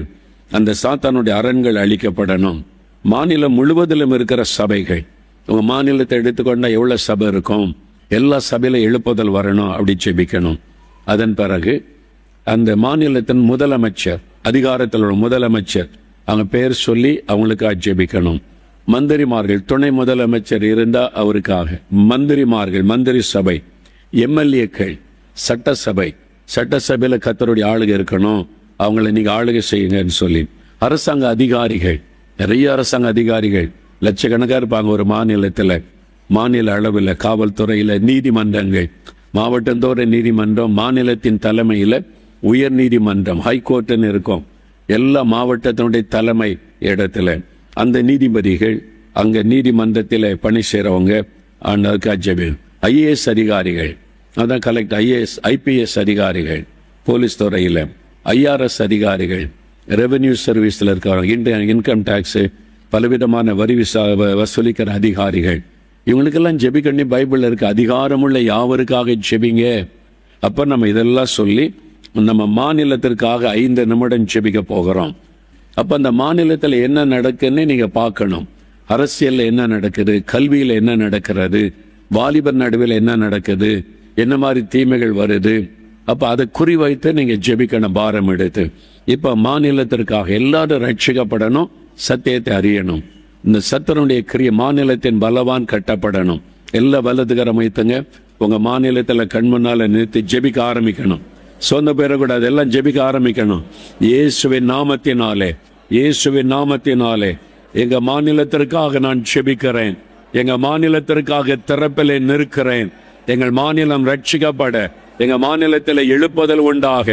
அந்த சாத்தானுடைய அரண்கள் அழிக்கப்படணும். மாநிலம் முழுவதிலும் இருக்கிற சபைகள், உங்க மாநிலத்தை எடுத்துக்கொண்டா எவ்வளவு சபை இருக்கும், எல்லா சபையில எழுப்புதல் வரணும். அப்படி ஜெபிக்கணும். அதன் பிறகு அந்த மாநிலத்தின் முதலமைச்சர், அதிகாரத்தில் உள்ள முதலமைச்சர், அவங்க பேர் சொல்லி அவங்களுக்காக ஜெபிக்கணும். மந்திரிமார்கள், துணை முதலமைச்சர் இருந்தா அவருக்காக மந்திரிமார்கள், மந்திரி சபை, எம்எல்ஏக்கள், சட்டசபை, சட்டசபையில கர்த்தருடைய ஆளுகை இருக்கணும். அவங்கள நீங்க ஆளுகை செய்யுங்கன்னு சொல்லி அரசாங்க அதிகாரிகள், நிறைய அரசாங்க அதிகாரிகள் லட்சக்கணக்காக இருப்பாங்க ஒரு மாநிலத்தில். மாநில அளவில் காவல்துறையில், நீதிமன்றங்கள், மாவட்டந்தோற நீதிமன்றம், மாநிலத்தின் தலைமையில் உயர் நீதிமன்றம், ஹைகோர்ட்னு இருக்கும். எல்லா மாவட்டத்தினுடைய தலைமை இடத்துல அந்த நீதிபதிகள், அங்க நீதிமன்றத்தில் பணி செய்றவங்க, IAS அதிகாரிகள், அதான் கலெக்டர், IAS IPS அதிகாரிகள், போலீஸ் துறையில் IRS அதிகாரிகள், ரெவென்யூ சர்வீஸில் இருக்கிறவங்க, இன்கம் டேக்ஸ், பலவிதமான வரி வசூலிக்கிற அதிகாரிகள், இவங்களுக்கெல்லாம் ஜெபிக்கண்ணி பைபிளில் இருக்க அதிகாரமுள்ள யாவருக்காக ஜெபிங்க. அப்போ நம்ம இதெல்லாம் சொல்லி நம்ம மாநிலத்திற்காக 5 நிமிடம் ஜெபிக்க போகிறோம். அப்போ அந்த மாநிலத்தில் என்ன நடக்குன்னு நீங்கள் பார்க்கணும். அரசியலில் என்ன நடக்குது, கல்வியில் என்ன நடக்கிறது, வாலிபர் நடுவில் என்ன நடக்குது, என்ன மாதிரி தீமைகள் வருது. அப்போ அதை குறிவைத்து நீங்கள் ஜெபிக்கணும் பாரம் எடுத்து. இப்போ மாநிலத்திற்காக எல்லாரும் ரட்சிக்கப்படணும், சத்தியத்தை அறியணும். இந்த சத்தனுடைய கிரிய மாநிலத்தின் பலவான் கட்டப்படணும். எல்லா வலதுகரம் வைத்துங்க, உங்க மாநிலத்தில் கண்முன்னால நிறுத்தி ஜெபிக்க ஆரம்பிக்கணும். சொந்த பேரை கூட அதெல்லாம் ஜெபிக்க ஆரம்பிக்கணும். இயேசுவின் நாமத்தினாலே, இயேசுவின் நாமத்தினாலே எங்க மாநிலத்திற்காக நான் ஜெபிக்கிறேன். எங்க மாநிலத்திற்காக திறப்பிலே நிற்கிறேன். எங்கள் மாநிலம் ரட்சிக்கப்பட, எங்க மாநிலத்தில் எழுப்புதல் உண்டாக,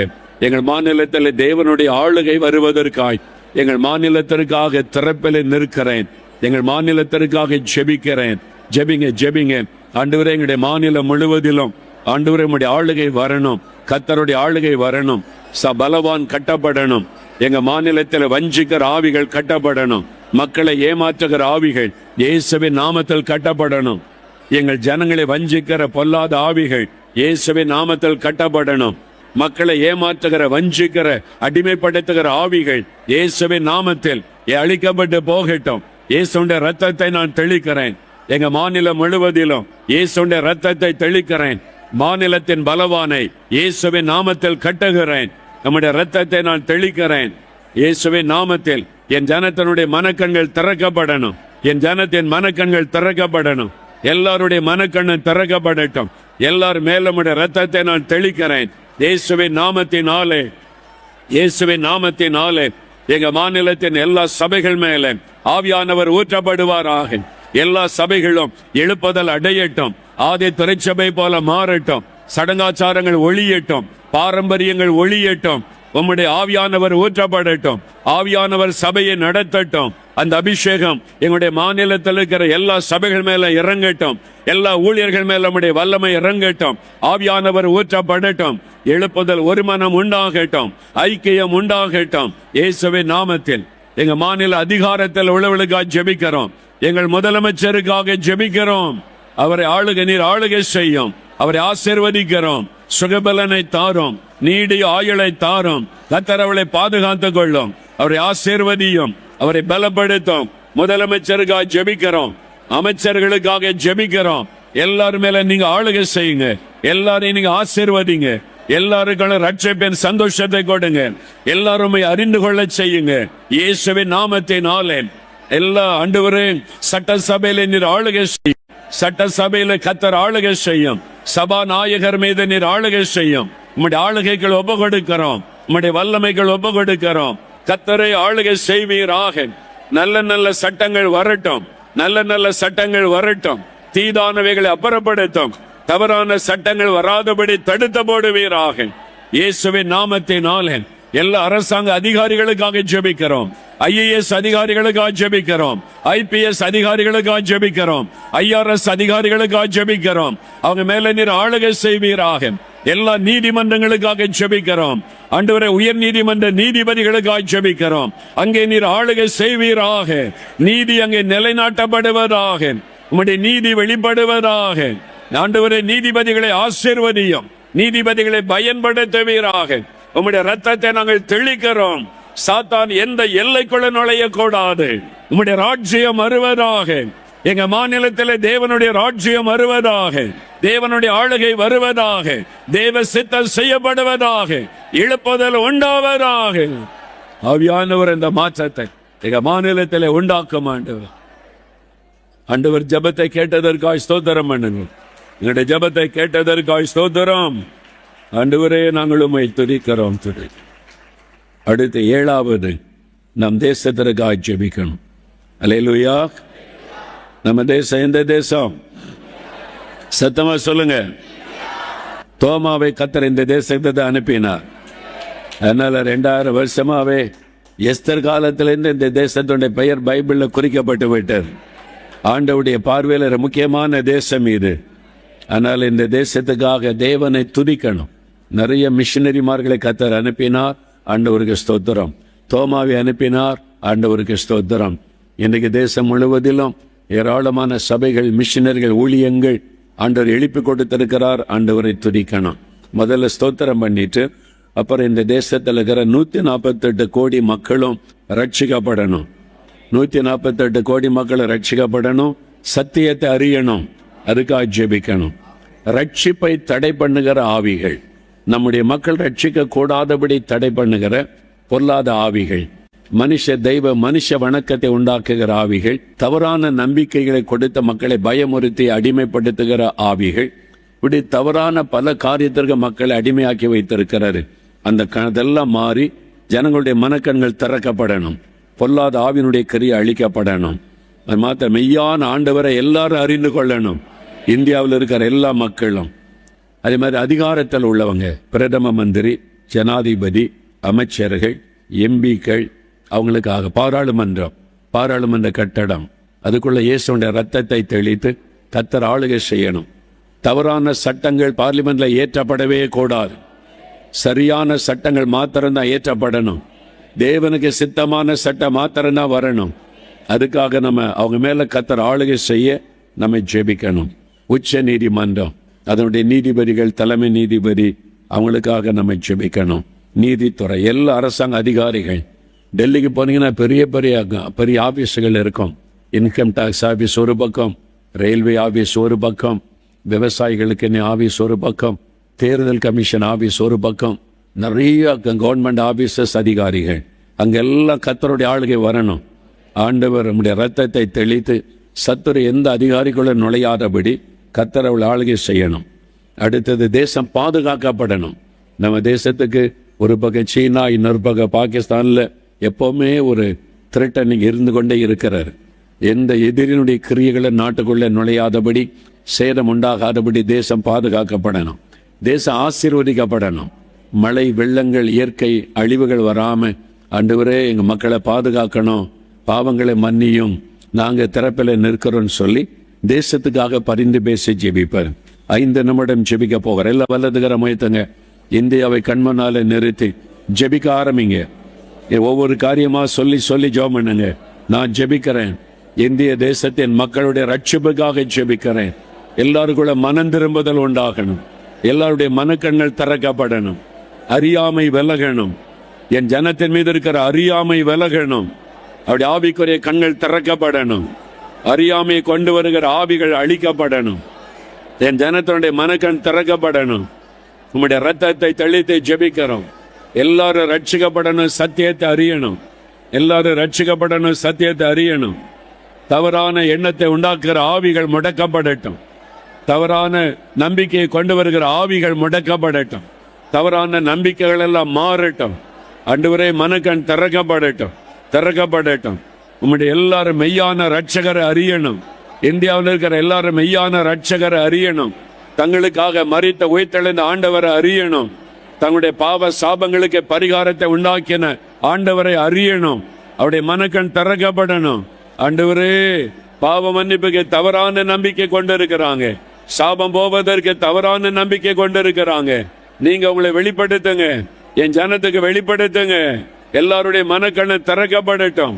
எங்கள் மாநிலத்தில் தேவனுடைய ஆளுகை வருவதற்காய் எங்கள் மாநிலத்திற்காக திறப்பிலே நிற்கிறேன். எங்கள் மாநிலத்திற்காக ஜெபிக்கிறேன். ஜெபிங்க, ஜெபிங்க. ஆண்டவரே, எங்களுடைய மாநிலம் முழுவதிலும் ஆண்டவரே உம்முடைய ஆளுகை வரணும், கர்த்தருடைய ஆளுகை வரணும், பலவான் கட்டப்படணும். எங்க மாநிலத்தில் வஞ்சிக்கிற ஆவிகள் கட்டப்படணும், மக்களை ஏமாற்றுகிற ஆவிகள் இயேசுவின் நாமத்தில் கட்டப்படணும். எங்கள் ஜனங்களை வஞ்சிக்கிற பொல்லாத ஆவிகள் இயேசுவின் நாமத்தில் கட்டப்படணும். மக்களை ஏமாற்றுகிற, வஞ்சிக்கிற, அடிமைப்படுத்துகிற ஆவிகள் இயேசுவின் நாமத்தில் அழிக்கப்பட்டு போகட்டும். இயேசுடைய ரத்தத்தை நான் தெளிக்கிறேன். எங்க மாநிலம் முழுவதிலும் இயேசுடைய ரத்தத்தை தெளிக்கிறேன். மாநிலத்தின் பலவானை இயேசுவின் நாமத்தில் கட்டுகிறேன். நம்முடைய ரத்தத்தை நான் தெளிக்கிறேன். இயேசுவின் நாமத்தில் என் ஜனத்தினுடைய மனக்கண்கள் திறக்கப்படணும். என் ஜனத்தின் மனக்கண்கள் திறக்கப்படணும். எல்லாருடைய மனக்கண்ணும் திறக்கப்படட்டும். எல்லாரும் மேலுடைய ரத்தத்தை நான் தெளிக்கிறேன். இயேசுவின் நாமத்தினாலே, இயேசுவின் நாமத்தினாலே எங்க மாநிலத்தின் எல்லா சபைகள் மேலே ஆவியானவர் ஊற்றப்படுவாராக. எல்லா சபைகளும் எழுப்புதல் அடையட்டும். ஆதி திருச்சபை போல மாறட்டும். சடங்காச்சாரங்கள் ஒழியட்டும். பாரம்பரியங்கள் ஒழியட்டும். உம்முடைய ஆவியானவர் ஊற்றப்படட்டும். ஆவியானவர் சபையை நடத்தட்டும். அந்த அபிஷேகம் எங்களுடைய மாநிலத்தில் இருக்கிற எல்லா சபைகள் மேல இறங்கட்டும். எல்லா ஊழியர்கள் மேல நம்முடைய வல்லமை இறங்கட்டும். ஆவியானவர் ஊற்றப்படட்டும். எழுப்புதல், ஒரு மனம் உண்டாகட்டும். ஐக்கியம் உண்டாகட்டும். இயேசுவின் நாமத்தில் எங்க மாநில அதிகாரத்தில் உள்ளவர்களுக்காக ஜெபிக்கிறோம். எங்கள் முதலமைச்சருக்காக ஜெபிக்கிறோம். அவரை ஆளுகை, நீர் ஆளுகை செய்யும். அவரை ஆசீர்வதிக்கிறோம். சுகபலனை தாரும், நீடிய ஆயுளை தாரும். கர்த்தர் அவளை பாதுகாத்துக் கொள்ளும். அவரை ஆசீர்வதியும், அவரை பலப்படுத்தும். முதலமைச்சருக்காக ஜெபிக்கிறோம். அமைச்சர்களுக்காக ஜெபிக்கிறோம். எல்லாரும் மேல நீங்க ஆளுகை செய்யுங்க. எல்லாரையும் நீங்க ஆசீர்வதிங்க. எல்லாருக்கும் ரட்சிப்பின் சந்தோஷத்தை கொடுங்க. எல்லாருமே அறிந்து கொள்ள செய்யுங்க. இயேசுவின் நாமத்தினாலே எல்லா ஆண்டவரே, சட்டசபையில நீர் ஆளுகை செய்யும். சட்டசபையில கர்த்தர் ஆளுகை செய்யும். சபாநாயகர் மீது நீர் ஆளுகை செய்யும். உம்முடைய ஆளுகைகள் ஒப்பு கொடுக்கிறோம். உம்முடைய வல்லமைகள் ஒப்பு கொடுக்கிறோம். கர்த்தரை ஆளுகை செய்வீராக. நல்ல நல்ல சட்டங்கள் வரட்டும். நல்ல நல்ல சட்டங்கள் வரட்டும். தீதானவைகளை அப்புறப்படுத்தும். தவறான சட்டங்கள் வராதபடி தடுத்து போடுவீராக. இயேசுவின் நாமத்தினாலே எல்லா அரசாங்க அதிகாரிகளுக்காக ஜெபிக்கிறோம். IAS அதிகாரிகளுக்காக ஜெபிக்கிறோம். IPS அதிகாரிகளுக்காக ஜெபிக்கிறோம். IRS அதிகாரிகளுக்காக ஜெபிக்கிறோம். அவங்க மேல நீர் ஆளுகை செய்வீராக. எல்லா நீதிமன்றங்களுக்காக ஜெபிக்கிறோம். ஆண்டவரே, உயர் நீதிமன்ற நீதிபதிகளுக்காக ஜெபிக்கிறோம். அங்கே நீர் ஆளுகை செய்வீராக. நீதி அங்கே நிலைநாட்டப்படுவதாக. உம்முடைய நீதி வெளிப்படுவதாக. ஆண்டவரே, நீதிபதிகளை ஆசீர்வதியும். நீதிபதிகளை பயன்படுத்துவீராக. உம்முடைய ரத்தத்தை நாங்கள் தெளிக்கிறோம். சாத்தான் எந்த எல்லைக்குள்ள நுழைய கூடாது. உம்முடைய ராஜ்யம் வருவதாக. எங்க மாநிலத்தில் தேவனுடைய ராஜ்யம் வருவதாக. தேவனுடைய ஆளுகை வருவதாக. தேவ சித்தம் செய்யப்படுவதாக. இழுப்புதல் உண்டாவதாக. ஆவியானவர் இந்த மாற்றத்தை எங்க மாநிலத்தில் உண்டாக்கும். ஆண்டவர் ஜெபத்தை கேட்டதற்காய் ஸ்தோத்திரம் பண்ணுங்க. எங்களுடைய ஜெபத்தை கேட்டதற்காய் ஸ்தோத்திரம். ஆண்டவரே, நாங்கள் உம்மை துதிக்கிறோம். அடுத்து 7வது, நம் தேசத்திற்காக ஜெபிக்கணும். அல்லேலூயா. நம்ம தேசம் எந்த தேசம்? சத்தமா சொல்லுங்க. தோமாவை கர்த்தர் இந்த தேசத்தை அனுப்பினார். அதனால 2000 வருஷமாவே எஸ்தர் காலத்திலிருந்து இந்த தேசத்துடைய பெயர் பைபிள்ல குறிக்கப்பட்டு விட்டார். ஆண்டவுடைய பார்வையில் முக்கியமான தேசம் இது. ஆனால் இந்த தேசத்துக்காக தேவனை துதிக்கணும். நிறைய மிஷினரிமார்களை கர்த்தர் அனுப்பினார், ஆண்டவருக்கு ஸ்தோத்திரம். தோமாவை அனுப்பினார், ஆண்டவருக்கு ஸ்தோத்திரம். இன்றைக்கு தேசம் முழுவதிலும் ஏராளமான சபைகள், மிஷினரிகள், ஊழியங்கள் ஆண்டவர் எழுப்பி கொடுத்திருக்கிறார். ஆண்டவரை துதிக்கணும். முதல்ல ஸ்தோத்திரம் பண்ணிட்டு அப்புறம் இந்த தேசத்தில் இருக்கிற 148 கோடி மக்களும் ரட்சிக்கப்படணும். 148 கோடி மக்கள் ரட்சிக்கப்படணும், சத்தியத்தை அறியணும், அதுக்காக ஜெபிக்கணும். ரட்சிப்பை தடை பண்ணுகிற ஆவிகள், நம்முடைய மக்கள் ரட்சிக்க கூடாதபடி தடை பண்ணுகிற பொல்லாத ஆவிகள், மனுஷ வணக்கத்தை உண்டாக்குகிற ஆவிகள், தவறான நம்பிக்கைகளை கொடுத்த மக்களை பயமுறுத்தி அடிமைப்படுத்துகிற ஆவிகள், இப்படி தவறான பல காரியத்திற்கு மக்களை அடிமையாக்கி வைத்திருக்கிறாரு. அதெல்லாம் மாறி ஜனங்களுடைய மனக்கண்கள் திறக்கப்படணும். பொல்லாத ஆவியினுடைய கிரியை அழிக்கப்படணும். அது மாத்திரம் மெய்யான ஆண்டவரை எல்லாரும் அறிந்து கொள்ளணும். இந்தியாவில் இருக்கிற எல்லா மக்களும், அதே மாதிரி அதிகாரத்தில் உள்ளவங்க, பிரதம மந்திரி, ஜனாதிபதி, அமைச்சர்கள், எம்பிக்கள், அவங்களுக்காக பாராளுமன்ற கட்டடம், அதுக்குள்ள இயேசுடைய ரத்தத்தை தெளித்து கர்த்தர் ஆளுகை செய்யணும். தவறான சட்டங்கள் பார்லிமெண்ட்ல ஏற்றப்படவே கூடாது. சரியான சட்டங்கள் மாத்திரம்தான் ஏற்றப்படணும். தேவனுக்கு சித்தமான சட்டம் மாத்திரம்தான் வரணும். அதுக்காக நம்ம அவங்க மேல கர்த்தர் ஆளுகை செய்ய நம்ம ஜெபிக்கணும். உச்ச நீதிமன்றம், அதனுடைய நீதிபதிகள், தலைமை நீதிபதி, அவங்களுக்காக நம்ம ஜெபிக்கணும். நீதித்துறை, எல்லா அரசாங்க அதிகாரிகள், டெல்லிக்கு போனீங்கன்னா பெரிய பெரிய பெரிய ஆபீஸுகள் இருக்கும். இன்கம் டாக்ஸ் ஆபீஸ் ஒரு பக்கம், ரயில்வே ஆபீஸ் ஒரு பக்கம், விவசாயிகளுக்கு ஆபீஸ் ஒரு பக்கம், தேர்தல் கமிஷன் ஆபீஸ் ஒரு பக்கம், நிறைய கவர்மெண்ட் ஆபீசஸ் அதிகாரிகள், அங்கெல்லாம் கர்த்தருடைய ஆளுகை வரணும். ஆண்டவர் நம்முடைய ரத்தத்தை தெளித்து சத்துரு எந்த அதிகாரிகளும் நுழையாதபடி கர்த்தர் அவள் ஆளுகை செய்யணும். அடுத்தது தேசம் பாதுகாக்கப்படணும். நம்ம தேசத்துக்கு ஒரு பக்கம் சீனா, இன்னொரு பக்கம் பாகிஸ்தான்ல எப்பவுமே ஒரு த்ரெட்டனிங் இருந்து கொண்டே இருக்கிறார். எந்த எதிரினுடைய கிரியைகளை நாட்டுக்குள்ளே நுழையாதபடி, சேதம் உண்டாகாதபடி தேசம் பாதுகாக்கப்படணும். தேசம் ஆசீர்வதிக்கப்படணும். மழை, வெள்ளங்கள், இயற்கை அழிவுகள் வராம ஆண்டவரே எங்க மக்களை பாதுகாக்கணும், பாவங்களை மன்னியும், நாங்க திறப்பில நிற்கிறோம்னு சொல்லி தேசத்துக்காக பரிந்து பேசி ஜெபிப்பார். 5 நிமிடம் ஜெபிக்க போகிற எல்லா வல்லதுகிற முயற்சிங்க. இந்தியாவை கண்மனால நிறுத்தி ஜெபிக்க ஆரம்பிங்க. ஒவ்வொரு காரியமா சொல்லி சொல்லி ஜெபம் பண்ணுங்க. நான் ஜெபிக்கிறேன், இந்திய தேசத்தின் மக்களுடைய ரட்சிப்புக்காக ஜெபிக்கிறேன். எல்லாருக்குள்ள மனம் திரும்புதல் உண்டாகணும். எல்லாருடைய மனக்கண்கள் திறக்கப்படணும். அறியாமை விலகணும். என் ஜனத்தின் மீது இருக்கிற அறியாமை விலகணும். அப்படி ஆவிக்குரிய கண்கள் திறக்கப்படணும். அறியாமையை கொண்டு வருகிற ஆவிகள் அழிக்கப்படணும். என் ஜனத்தினுடைய மனக்கண் திறக்கப்படணும். உம்முடைய ரத்தத்தை தெளித்து ஜெபிக்கிறோம். எல்லாரும் ரட்சிக்கப்படணும், சத்தியத்தை அறியணும். எல்லாரும் ரட்சிக்கப்படணும், சத்தியத்தை அறியணும். தவறான எண்ணத்தை உண்டாக்குகிற ஆவிகள் முடக்கப்படட்டும். தவறான நம்பிக்கையை கொண்டு வருகிற ஆவிகள் முடக்கப்படட்டும். தவறான நம்பிக்கைகள் எல்லாம் மாறட்டும். ஆண்டவரே மனக்கண் திறக்கப்படட்டும். உம்முடைய எல்லாரும் மெய்யான ரட்சகரை அறியணும். இந்தியாவில் இருக்கிற எல்லாரும் மெய்யான ரட்சகரை அறியணும். தங்களுக்காக மரித்த உயிர்த்தெழுந்த ஆண்டவரை அறியணும். தங்களுடைய பாவ சாபங்களுக்கு பரிகாரத்தை உண்டாக்கின ஆண்டவரை அறியணும். அவருடைய மனக்கண் திறக்கப்படணும். ஆண்டவரே, பாவ மன்னிப்புக்கு தவறான நம்பிக்கை கொண்டிருக்கிறாங்க. சாபம் போவதற்கு தவறான நம்பிக்கை கொண்டிருக்கிறாங்க. நீங்க உங்களை வெளிப்படுத்துங்க, என் ஜனத்துக்கு வெளிப்படுத்துங்க. எல்லாருடைய மனக்கண்ணு திறக்கப்படட்டும்.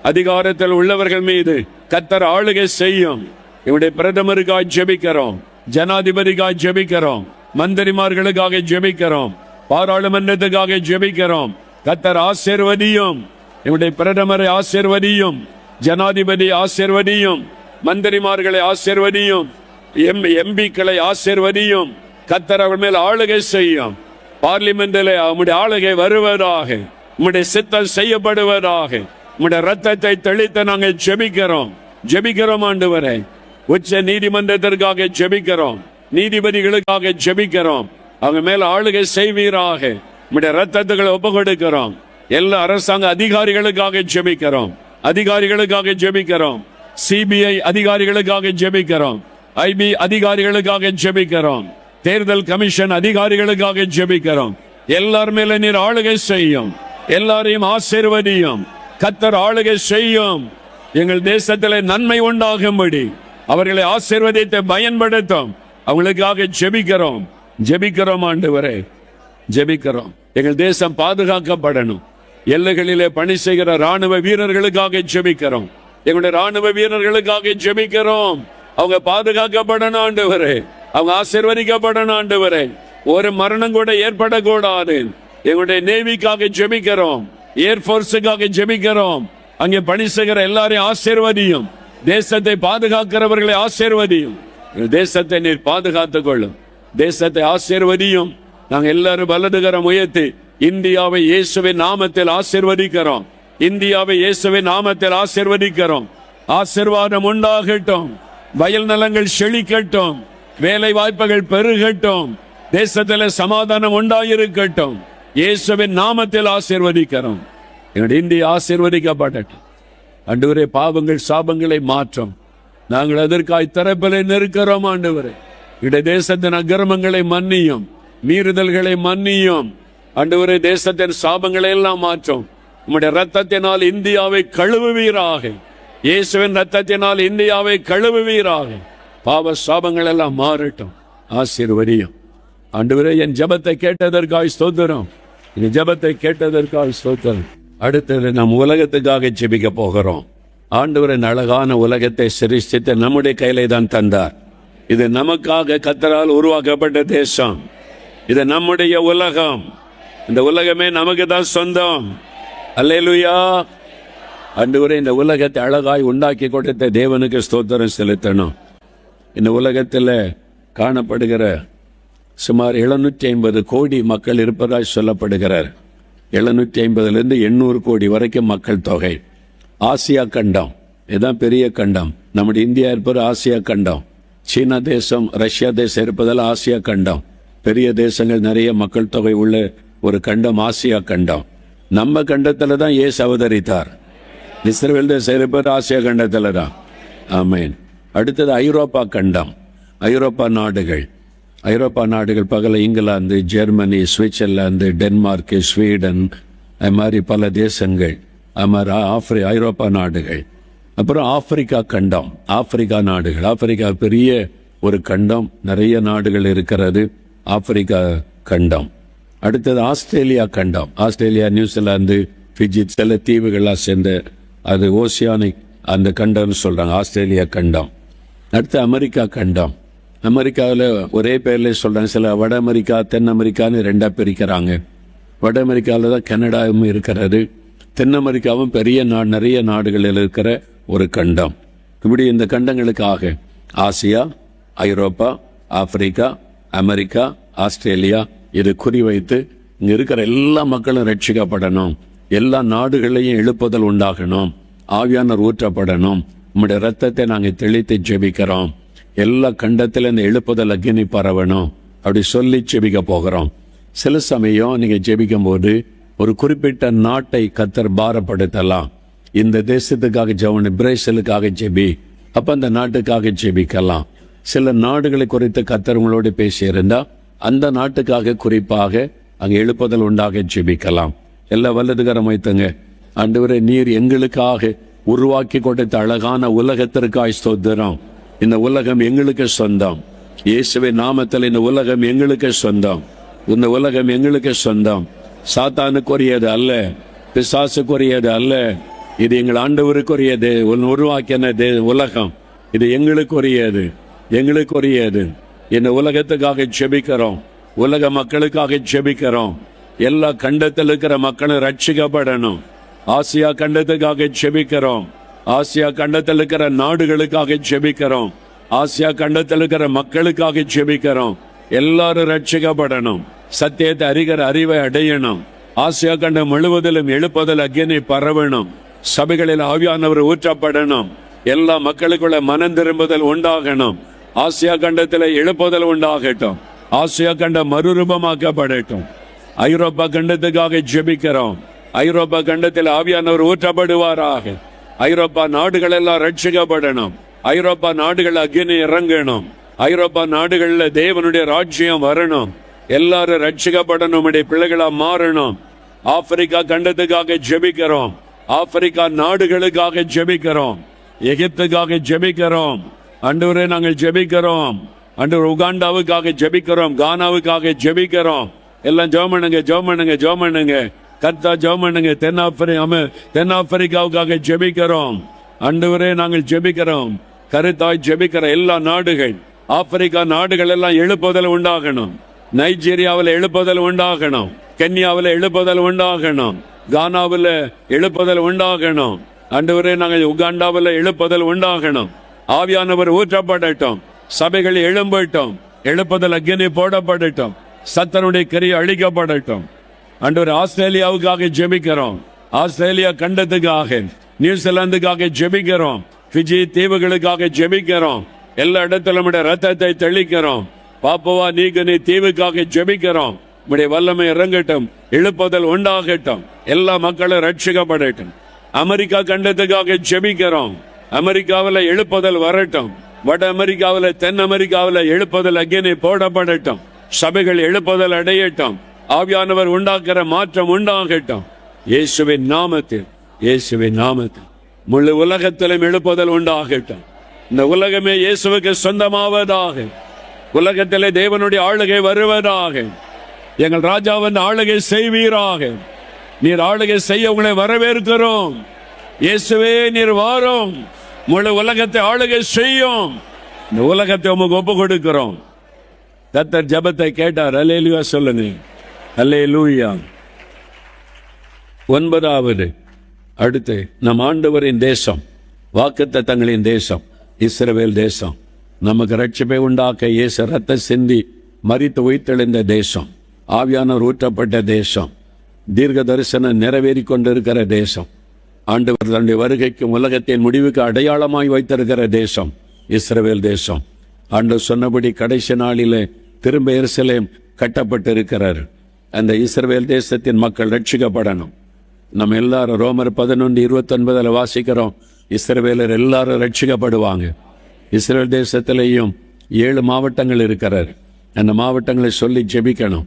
அதிகாரத்தில் உள்ளவர்கள் மீது கர்த்தர் ஆளுகை செய்யும். இவருடைய பிரதமருக்காக ஜெபிக்கிறோம், ஜனாதிபதிக்காக ஜெபிக்கிறோம், மந்திரிமார்களுக்காக ஜெபிக்கிறோம், பாராளுமன்றத்துக்காக ஜெபிக்கிறோம். கர்த்தர் ஆசீர்வதியும். இவருடைய பிரதமரை ஆசீர்வதியும், ஜனாதிபதி ஆசீர்வதியும், மந்திரிமார்களை ஆசீர்வதியும், எம்பிக்களை ஆசீர்வதியும். கர்த்தர் அவர் மேல் ஆளுகை செய்யும். பார்லிமெண்டில் உம்முடைய ஆளுகை வருவதாக, உம்முடைய சித்தம் செய்யப்படுவதாக. உம்முடைய ரத்தத்தை தெளித்து நாங்கள் ஜெபிக்கிறோம் ஆண்டவரே. உச்ச நீதிமன்றத்திற்காக ஜெபிக்கிறோம், நீதிபதிகளுக்காக ஜெபிக்கிறோம். அவங்க மேல ஆளுகை செய்வீராக. உம்முடைய ரத்தத்துகளை ஒப்பு கொடுக்கிறோம். எல்லா அரசாங்க அதிகாரிகளுக்காக ஜெபிக்கிறோம். சிபிஐ அதிகாரிகளுக்காக ஜெபிக்கிறோம். ஐபி அதிகாரிகளுக்காக ஜெபிக்கிறோம். தேர்தல் கமிஷன் அதிகாரிகளுக்காக ஜெபிக்கிறோம். எல்லார் மேல நீர் ஆளுகை செய்யும், எல்லாரையும் ஆசீர்வதியும். கர்த்தர் ஆளுகை செய்யும். எங்கள் தேசத்திலே நன்மை உண்டாகும்படி அவர்களை ஆசீர்வதித்து பயன்படுத்தும். அவங்களுக்காக ஜெபிக்கிறோம், ஜெபிக்கிறோம் ஆண்டவரே, ஜெபிக்கிறோம். எங்கள் தேசம் பாதுகாக்கப்படணும். எல்லைகளிலே பணி செய்கிற ராணுவ வீரர்களுக்காக ஜெபிக்கிறோம். எங்களுடைய ராணுவ வீரர்களுக்காக ஜெபிக்கிறோம். அவங்க பாதுகாக்கப்படணும் ஆண்டவரே, அவங்க ஆசீர்வதிக்கப்படணும் ஆண்டவரே. ஒரு மரணம் கூட ஏற்படக்கூடாது. எங்களுடைய நேவிக்காக ஜெபிக்கிறோம், ஏர்போர்ஸுக்காக ஜெபிக்கிறோம். அங்கே பணி செய்கிற எல்லாரையும் ஆசீர்வதியும். தேசத்தை பாதுகாக்கிறவர்களை ஆசீர்வதியும். தேசத்தை நீர் பாதுகாத்துக் கொள்ளும், தேசத்தை ஆசீர்வதியும். நாங்கள் எல்லாரும் வலதுகரம் உயர்த்தி இந்தியாவை இயேசுவின் நாமத்தில் ஆசீர்வதிக்கிறோம். இந்தியாவை இயேசுவின் நாமத்தில் ஆசீர்வதிக்கிறோம். ஆசீர்வாதம் உண்டாகட்டும், வயல் நலங்கள் செழிக்கட்டும், வேலை வாய்ப்புகள் பெருகட்டும், தேசத்தில் சமாதானம் உண்டாயிருக்கட்டும். இயேசுவின் நாமத்தில் ஆசீர்வதிக்கிறோம். எங்களுடைய இந்தியா ஆசீர்வதிக்கப்படட்டும். ஆண்டவரே, பாவங்கள் சாபங்களை மாற்றும். நாங்கள் அதற்காய் தரப்பிலை நிற்கிறோம் ஆண்டவரே. இடைய தேசத்தின் அக்கிரமங்களை மன்னியும், மீறுதல்களை மன்னியும் ஆண்டவரே. தேசத்தின் சாபங்களை எல்லாம் மாற்றும். உம்முடைய ரத்தத்தினால் இந்தியாவை கழுவுவீராக. இயேசுவின் ரத்தத்தினால் இந்தியாவை கழுவுவீராக. பாவ சாபங்கள் எல்லாம் மாறட்டும். ஆசீர்வதியும் ஆண்டவரே. என் ஜெபத்தை கேட்டதற்காய் ஸ்தோத்திரம், என் ஜெபத்தை கேட்டதற்காய் ஸ்தோத்திரம். அடுத்தது நாம் உலகத்துக்காக ஜெபிக்க போகிறோம். ஆண்டவரின் அழகான உலகத்தை சிருஷ்டித்து நம்முடைய கையிலே தான் தந்தார். இது நமக்காக கர்த்தரால் உருவாக்கப்பட்ட தேசம். இது நம்முடைய உலகம். இந்த உலகமே நமக்கு தான் சொந்தம். அல்லேலூயா. ஆண்டவரே, இந்த உலகத்தை அழகாய் உண்டாக்கி கொடுத்த தேவனுக்கு ஸ்தோத்திரம் செலுத்தணும். இந்த உலகத்தில் காணப்படுகிற சுமார் 750 கோடி மக்கள் இருப்பதாய் சொல்லப்படுகிறார். 750 800 கோடி வரைக்கும் மக்கள் தொகை. ஆசியா கண்டம் இதுதான் பெரிய கண்டம். நம்முடைய இந்தியா இருப்பது ஆசியா கண்டம். சீனா தேசம், ரஷ்யா தேசம் இருப்பதால் ஆசியா கண்டம். பெரிய தேசங்கள், நிறைய மக்கள் தொகை உள்ள ஒரு கண்டம் ஆசியா கண்டம். நம்ம கண்டத்துல தான் இயேசு அவதரித்தார். இஸ்ரவேல் தேசம் இருப்பது ஆசியா கண்டத்துல தான். ஆமேன். அடுத்தது ஐரோப்பா கண்டம். ஐரோப்பா நாடுகள், ஐரோப்பா நாடுகள் பகல England, Germany, Switzerland, Denmark, Sweden, அது மாதிரி பல தேசங்கள். அது மாதிரி ஐரோப்பா நாடுகள். அப்புறம் ஆப்பிரிக்கா கண்டம், ஆப்பிரிக்கா நாடுகள். ஆப்பிரிக்கா பெரிய ஒரு கண்டம், நிறைய நாடுகள் இருக்கிறது. ஆப்பிரிக்கா கண்டம். அடுத்தது ஆஸ்திரேலியா கண்டம். ஆஸ்திரேலியா, நியூசிலாந்து, பிஜி, சில தீவுகள்லாம் சேர்ந்து அது ஓசியானிக் அந்த கண்டம்னு சொல்றாங்க, ஆஸ்திரேலியா கண்டம். அடுத்து அமெரிக்கா கண்டம். அமெரிக்காவில் ஒரே பேர்ல சொல்றாங்க. சில வட அமெரிக்கா, தென் அமெரிக்கான்னு ரெண்டா பிரிக்கிறாங்க. வட அமெரிக்காவில் தான் கனடாவும் இருக்கிறது. தென் அமெரிக்காவும் பெரிய நிறைய நாடுகளில் இருக்கிற ஒரு கண்டம். இப்படி இந்த கண்டங்களுக்காக ஆசியா, ஐரோப்பா, ஆப்பிரிக்கா, அமெரிக்கா, ஆஸ்திரேலியா இது குறிவைத்து இங்க இருக்கிற எல்லா மக்களும் ரட்சிக்கப்படணும். எல்லா நாடுகளையும் எழுப்புதல் உண்டாகணும். ஆவியானவர் ஊற்றப்படணும். உம்முடைய ரத்தத்தை நாங்கள் தெளித்து ஜெபிக்கிறோம். எல்லா கண்டத்தில் இந்த எழுப்புதல் அக்கினி பரவணும். அப்படி சொல்லி ஜெபிக்க போகிறோம். சில சமயம் நீங்க ஜெபிக்கும் போது ஒரு குறிப்பிட்ட நாட்டை கர்த்தர் பாரப்படுத்தலாம். இந்த தேசத்துக்காக ஜெபம், பிரேசிலுக்காக ஜெபி, அப்ப அந்த நாட்டுக்காக ஜெபிக்கலாம். சில நாடுகளை குறித்து கர்த்தர் உங்களோடு பேசியிருந்தா அந்த நாட்டுக்காக குறிப்பாக அங்கே எழுப்புதல் உண்டாக ஜெபிக்கலாம். எல்லா வல்லதுகரம் வைத்துங்க. ஆண்டவரே, நீர் எங்களுக்காக உருவாக்கி கொடுத்த அழகான உலகத்திற்காய் ஸ்தோத்திரம். இந்த உலகம் எங்களுக்கு சொந்தம். இயேசுவின் நாமத்தில் இந்த உலகம் எங்களுக்கு சொந்தம். இந்த உலகம் எங்களுக்கு சொந்தம். சாத்தானுக்குரியது அல்ல, பிசாசுக்குரியது அல்ல. இது எங்கள் ஆண்டவருக்குரியது. உருவாக்கின உலகம் இது எங்களுக்குரியது, எங்களுக்குரியது. இந்த உலகத்துக்காக ஜெபிக்கிறோம். உலக மக்களுக்காக ஜெபிக்கிறோம். எல்லா கண்டத்தில் இருக்கிற மக்களும் ரட்சிக்கப்படணும். ஆசியா கண்டத்துக்காக ஜெபிக்கிறோம். ஆசியா கண்டத்தில் இருக்கிற நாடுகளுக்காக ஜெபிக்கிறோம். ஆசியா கண்டத்தில் இருக்கிற மக்களுக்காக ஜெபிக்கிறோம். எல்லாரும் ரட்சிக்கப்படணும். சத்தியத்தை அறிகிற அறிவை அடையணும். ஆசியா கண்டம் முழுவதிலும் எழுப்புதல் அக்கினி பரவணும். சபைகளில் ஆவியானவர் ஊற்றப்படணும். எல்லா மக்களுக்குள்ள மனம் திரும்புதல் உண்டாகணும். ஆசியா கண்டத்தில் எழுப்புதல் உண்டாகட்டும். ஆசியா கண்டம் மறுரூபமாக்கப்படட்டும். ஐரோப்பா கண்டத்துக்காக ஜெபிக்கிறோம். ஐரோப்பா கண்டத்தில் ஆவியானவர் ஊற்றப்படுவாராக. ஐரோப்பா நாடுகள் எல்லாம் ரட்சிக்கப்படணும். ஐரோப்பா நாடுகள் அக்கினி இறங்கணும். ஐரோப்பா நாடுகள்ல தேவனுடைய ராஜ்யம் வரணும். எல்லாரும் ரட்சிக்கப்படணும், நம்முடைய பிள்ளைகளா மாறணும். ஆப்பிரிக்கா கண்டத்துக்காக ஜெபிக்கிறோம், ஆப்பிரிக்கா நாடுகளுக்காக ஜெபிக்கிறோம், எகிப்துக்காக ஜெபிக்கிறோம். ஆண்டவரே நாங்கள் ஜெபிக்கிறோம். ஆண்டவர் உகாண்டாவுக்காக ஜெபிக்கிறோம், கானாவுக்காக ஜெபிக்கிறோம். எல்லாம் ஜெபம் பண்ணுங்க, ஜெபம் பண்ணுங்க, ஜெபம் பண்ணுங்க. கர்த்தா ஜெபம் பண்ணுங்க. தென்னாப்பிரிக்காவுக்காக ஜெபிக்கிறோம். ஆண்டவரே நாங்கள் ஜெபிக்கிறோம், கருத்தாய் ஜெபிக்கிற எல்லா நாடுகள், ஆப்பிரிக்கா நாடுகள் எல்லாம் எழுப்புதல் உண்டாகணும். நைஜீரியாவில் எழுப்புதல் உண்டாகணும், கென்யாவில் எழுப்புதல் உண்டாகணும், கானாவில் எழுப்புதல் உண்டாகணும். ஆண்டவரே நாங்கள் உகாண்டாவில் எழுப்புதல் உண்டாகணும். ஆவியானவர் ஊற்றப்படட்டும், சபைகள் எழும்பட்டும், எழுப்புதல் அக்கினி போடப்படட்டும், சத்தனுடைய கிரியை அழிக்கப்படட்டும். ஆண்டவர் ஆஸ்திரேலியாவுக்காக ஜெபிக்கிறோம், ஆஸ்திரேலியா கண்டத்துக்காக, நியூசிலாந்துக்காக ஜெபிக்கிறோம், பிஜி தீவுகளுக்காக ஜெபிக்கிறோம். எல்லா இடத்திலும் ரத்தத்தை தெளிக்கிறோம். பாப்புவா நியூகினி தீவுக்காக ஜெபிக்கிறோம். உடைய வல்லமை இறங்கட்டும், எழுப்புதல் உண்டாகட்டும், எல்லா மக்களும் ரட்சிக்கப்படட்டும். அமெரிக்கா கண்டத்துக்காக ஜெபிக்கிறோம், அமெரிக்காவில் எழுப்புதல் வரட்டும். வட அமெரிக்காவில், தென் அமெரிக்காவில் எழுப்புதல் அக்கினி போடப்படட்டும். சபைகள் எழுப்புதல் அடையட்டும், ஆவியானவர் உண்டாக்குற மாற்றம் உண்டாகட்டும். இயேசுவின் நாமத்தில், இயேசுவின் நாமத்தில் முழு உலகத்திலும் எழுப்புதல் உண்டாகட்டும். இந்த உலகமே இயேசுவுக்கு சொந்தமாவதாக, உலகத்திலே தேவனுடைய ஆளுகை வருவதாக. எங்கள் ராஜாவின் ஆளுகை செய்வீராக. நீர் ஆளுகை செய்ய உங்களை வரவேற்கிறோம். இயேசுவே நீர் வாரும், முழு உலகத்தை ஆளுகை செய்யும். இந்த உலகத்தை உமக்கு ஒப்பு கொடுக்கிறோம். கர்த்தர் ஜெபத்தை கேட்டார். அல்லேலூயா சொல்லுங்க, அல்லேலூயா. 9வது, அடுத்து நம் ஆண்டவரின் தேசம், வாக்குத்தத்தங்களின் தேசம், இஸ்ரவேல் தேசம். நமக்கு ரட்சிப்பை உண்டாக்க இயேசு ரத்த சிந்தி மரித்து உயிர்த்தெழுந்த தேசம், ஆவியானவர் ஊற்றப்பட்ட தேசம், தீர்க்க தரிசனம் நிறைவேறி கொண்டிருக்கிற தேசம், ஆண்டவர் தன்னுடைய வருகைக்கும் உலகத்தின் முடிவுக்கு அடையாளமாய் வைத்திருக்கிற தேசம் இஸ்ரவேல் தேசம். ஆண்டவர் சொன்னபடி கடைசி நாளிலே திரும்ப எருசலேம் கட்டப்பட்டிருக்கிறார். அந்த இஸ்ரவேல் தேசத்தின் மக்கள் ரட்சிக்கப்படணும். நம்ம எல்லாரும் ரோமர் 11:29 வாசிக்கிறோம், இஸ்ரவேலர் எல்லாரும் ரட்சிக்கப்படுவாங்க. இஸ்ரேல் தேசத்திலேயும் 7 மாவட்டங்கள் இருக்கிறார். அந்த மாவட்டங்களை சொல்லி ஜெபிக்கணும்.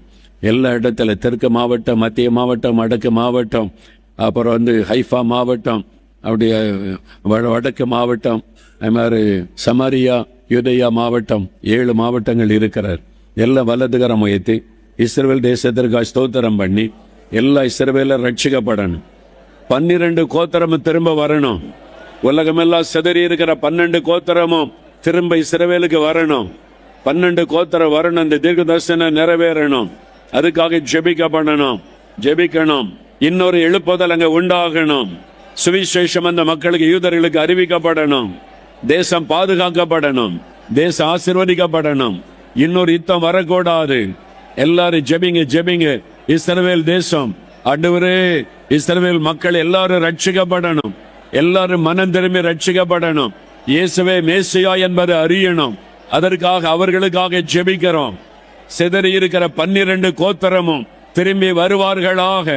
எல்லா இடத்துல தெற்கு மாவட்டம், மத்திய மாவட்டம், வடக்கு மாவட்டம், அப்புறம் ஹைஃபா மாவட்டம், அப்படியே வடக்கு மாவட்டம், அது மாதிரி சமாரியா, யூதேயா மாவட்டம், 7 மாவட்டங்கள் இருக்கிறார். எல்லாம் வலதுகரம் உயர்த்தி இஸ்ரவேல் தேசத்திற்காக ஸ்தோத்திரம் பண்ணி எல்லா இஸ்ரவேலர் ரட்சிக்கப்படணும். 12 கோத்திரமும் திரும்ப வரணும். உலகமெல்லாம் சிதறி இருக்கிற 12 கோத்திரமும் திரும்ப இஸ்ரவேலுக்கு வரணும். 12 கோத்திரம் வரணும், இந்த தீர்க்க தரிசனம் நிறைவேறணும். அதுக்காக ஜெபிக்கணும். இன்னொரு எழுப்புதல் அங்க உண்டாகணும். சுவிசேஷம் அந்த மக்களுக்கு, யூதர்களுக்கு அறிவிக்கப்படணும். தேசம் பாதுகாக்கப்படணும், தேசம் ஆசீர்வதிக்கப்படணும். இன்னொரு யுத்தம் வரக்கூடாது. எல்லாரும் ஜெபிங்க. இஸ்ரவேல் தேசம், ஆண்டவரே இஸ்ரவேல் மக்கள் எல்லாரும் ரட்சிக்கப்படணும். எல்லாரும் மனம் திரும்பி ரட்சிக்கப்படணும். இயேசுவே மேசியா என்பதை அறியணும். அதற்காக அவர்களுக்காக ஜெபிக்கிறோம். சிதறி இருக்கிற 12 கோத்திரமும் திரும்பி வருவார்களாக.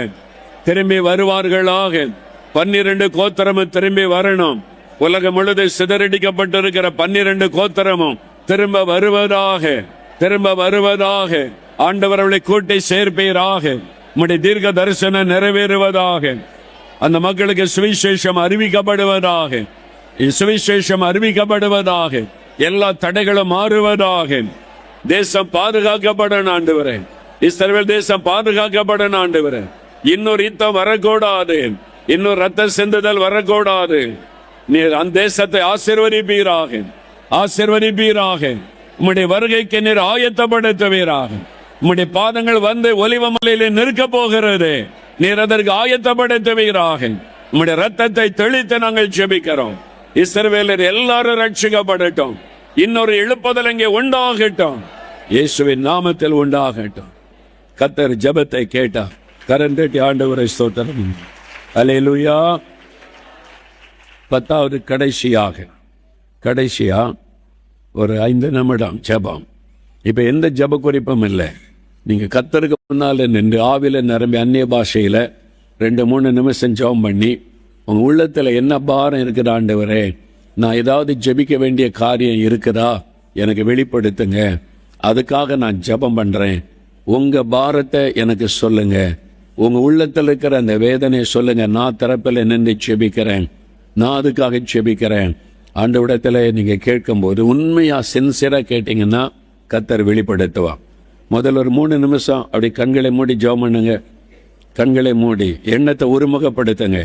12 கோத்திரமும் திரும்பி வரணும். உலகம் முழுவதும் சிதறடிக்கப்பட்டிருக்கிற 12 கோத்திரமும் திரும்ப வருவதாக. ஆண்டவர் அவளை கூட்டி சேர்ப்பீராக. உம்முடைய தீர்க்க தரிசனம் நிறைவேறுவதாக. அந்த மக்களுக்கு சுவிசேஷம் அறிவிக்கப்படுவதாக. எல்லா தடைகளும் மாறுவதாக. தேசம் பாதுகாக்கப்படணும் ஆண்டவரே. இஸ்ரவேல் தேசம் பாதுகாக்கப்படணும் ஆண்டவரே. இன்னொரு யுத்தம் வரக்கூடாது, இன்னொரு ரத்த சிந்துதல் வரக்கூடாது. நீர் அந்த தேசத்தை ஆசீர்வதிப்பீராக. உம்முடைய வருகைக்கு நீர் ஆயத்தப்படுத்துவீராக. உம்முடைய பாதங்கள் ஒலிவ மலையிலே நிற்க போகிறது. நீர் அதற்கு ஆயத்தப்படுத்துவீராக. உம்முடைய ரத்தத்தை தெளித்து நாங்கள் ஜெபிக்கிறோம். இஸ்ரவேலர் எல்லாரும் ரட்சிக்கப்படட்டும். இன்னொரு எழுப்புதல் இங்கே உண்டாகட்டும், இயேசுவின் நாமத்தில் உண்டாகட்டும். கர்த்தர் ஜெபத்தை கேட்டார். கரந்தட்டி ஆண்டவரை ஸ்தோத்திரம். அல்லேலூயா. 10வது கடைசியா ஒரு 5 நிமிடம் ஜெபம். இப்ப எந்த ஜெப குறிப்பும் இல்லை. நீங்க கர்த்தருக்கு முன்னால நின்று ஆவில நிரம்பி அந்நிய பாஷையில 2-3 நிமிஷம் ஜெபம் பண்ணி உங்க உள்ளத்துல என்ன பாரம் இருக்குதா, ஆண்டவரே நான் ஏதாவது ஜெபிக்க வேண்டிய காரியம் இருக்குதா எனக்கு வெளிப்படுத்துங்க, அதுக்காக நான் ஜெபம் பண்றேன் உங்க பாரத்தை எனக்கு சொல்லுங்க, உங்க உள்ளத்தில் இருக்கிற அந்த வேதனையை சொல்லுங்க. நான் தரப்பில் நின்று செபிக்கிறேன், நான் அதுக்காக செபிக்கிறேன். ஆண்டவரிடத்துல நீங்க கேட்கும்போது உண்மையா சின்சியரா கேட்டீங்கன்னா கர்த்தர் வெளிப்படுத்துவான். முதல்ல ஒரு 3 நிமிஷம் அப்படி கண்களை மூடி ஜெபம் பண்ணுங்க. கண்களை மூடி எண்ணத்தை ஒருமுகப்படுத்துங்க.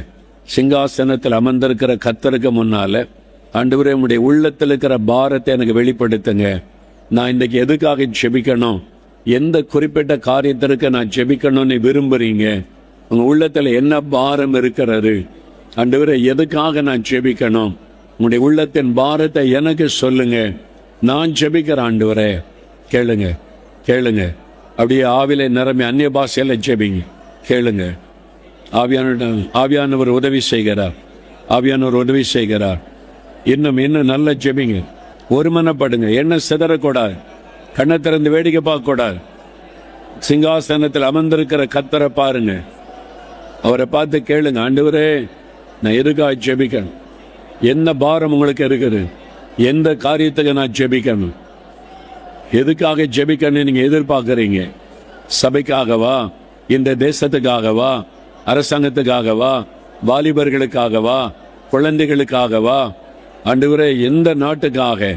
சிங்காசனத்தில் அமர்ந்திருக்கிற கர்த்தருக்கு முன்னால, ஆண்டவரே உம்முடைய உள்ளத்தில் இருக்கிற பாரத்தை எனக்கு வெளிப்படுத்துங்க. நான் இன்னைக்கு எதுக்காக ஜெபிக்கணும், எந்த குறிப்பிட்ட காரியத்திற்கு நான் ஜெபிக்கணும்னு விரும்புறீங்க, உங்க உள்ளத்துல என்ன பாரம் இருக்கிறது, ஆண்டவரே எதுக்காக நான் ஜெபிக்கணும், உங்களுடைய உள்ளத்தின் பாரத்தை எனக்கு சொல்லுங்க. நான் ஜெபிக்கிறேன் ஆண்டவரே. கேளுங்க கேளுங்க. அப்படியே ஆவிலே நிரம்பி அந்நிய பாஷையில ஜெபிங்க. கேளுங்க. ஆவியானவர் உதவி செய்கிறார். ஆவியானவர் உதவி செய்கிறார். இன்னும் நல்ல ஜெபிங்க. ஒருமனப்படுங்க. என்ன சிதறக்கூடாது. கண்ணை திறந்து வேடிக்கை பார்க்க கூடாது. சிங்காசனத்தில் அமர்ந்திருக்கிற கர்த்தரை பாருங்க. அவரை பார்த்து கேளுங்க, ஆண்டவரே நான் எதுக்காக ஜெபிக்கணும், என்ன பாரம் உங்களுக்கு இருக்குது, எந்த காரியத்துக்கு நான் ஜெபிக்கணும், எதுக்காக ஜெபிக்கணும் நீங்க எதிர்பார்க்கறீங்க? சபைக்காகவா, இந்த தேசத்துக்காகவா, அரசாங்கத்துக்காகவா, வாலிபர்களுக்காகவா, குழந்தைகளுக்காகவா, ஆண்டவரே எந்த நாட்டுக்காக,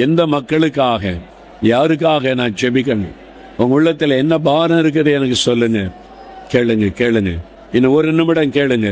எந்த மக்களுக்காக, யாருக்காக நான் ஜெபிக்கணும்? உங்க உள்ளத்துல என்ன பாரம் இருக்குது எனக்கு சொல்லுங்க. கேளுங்க கேளுங்க. இன்னும் ஒரு நிமிடம் கேளுங்க.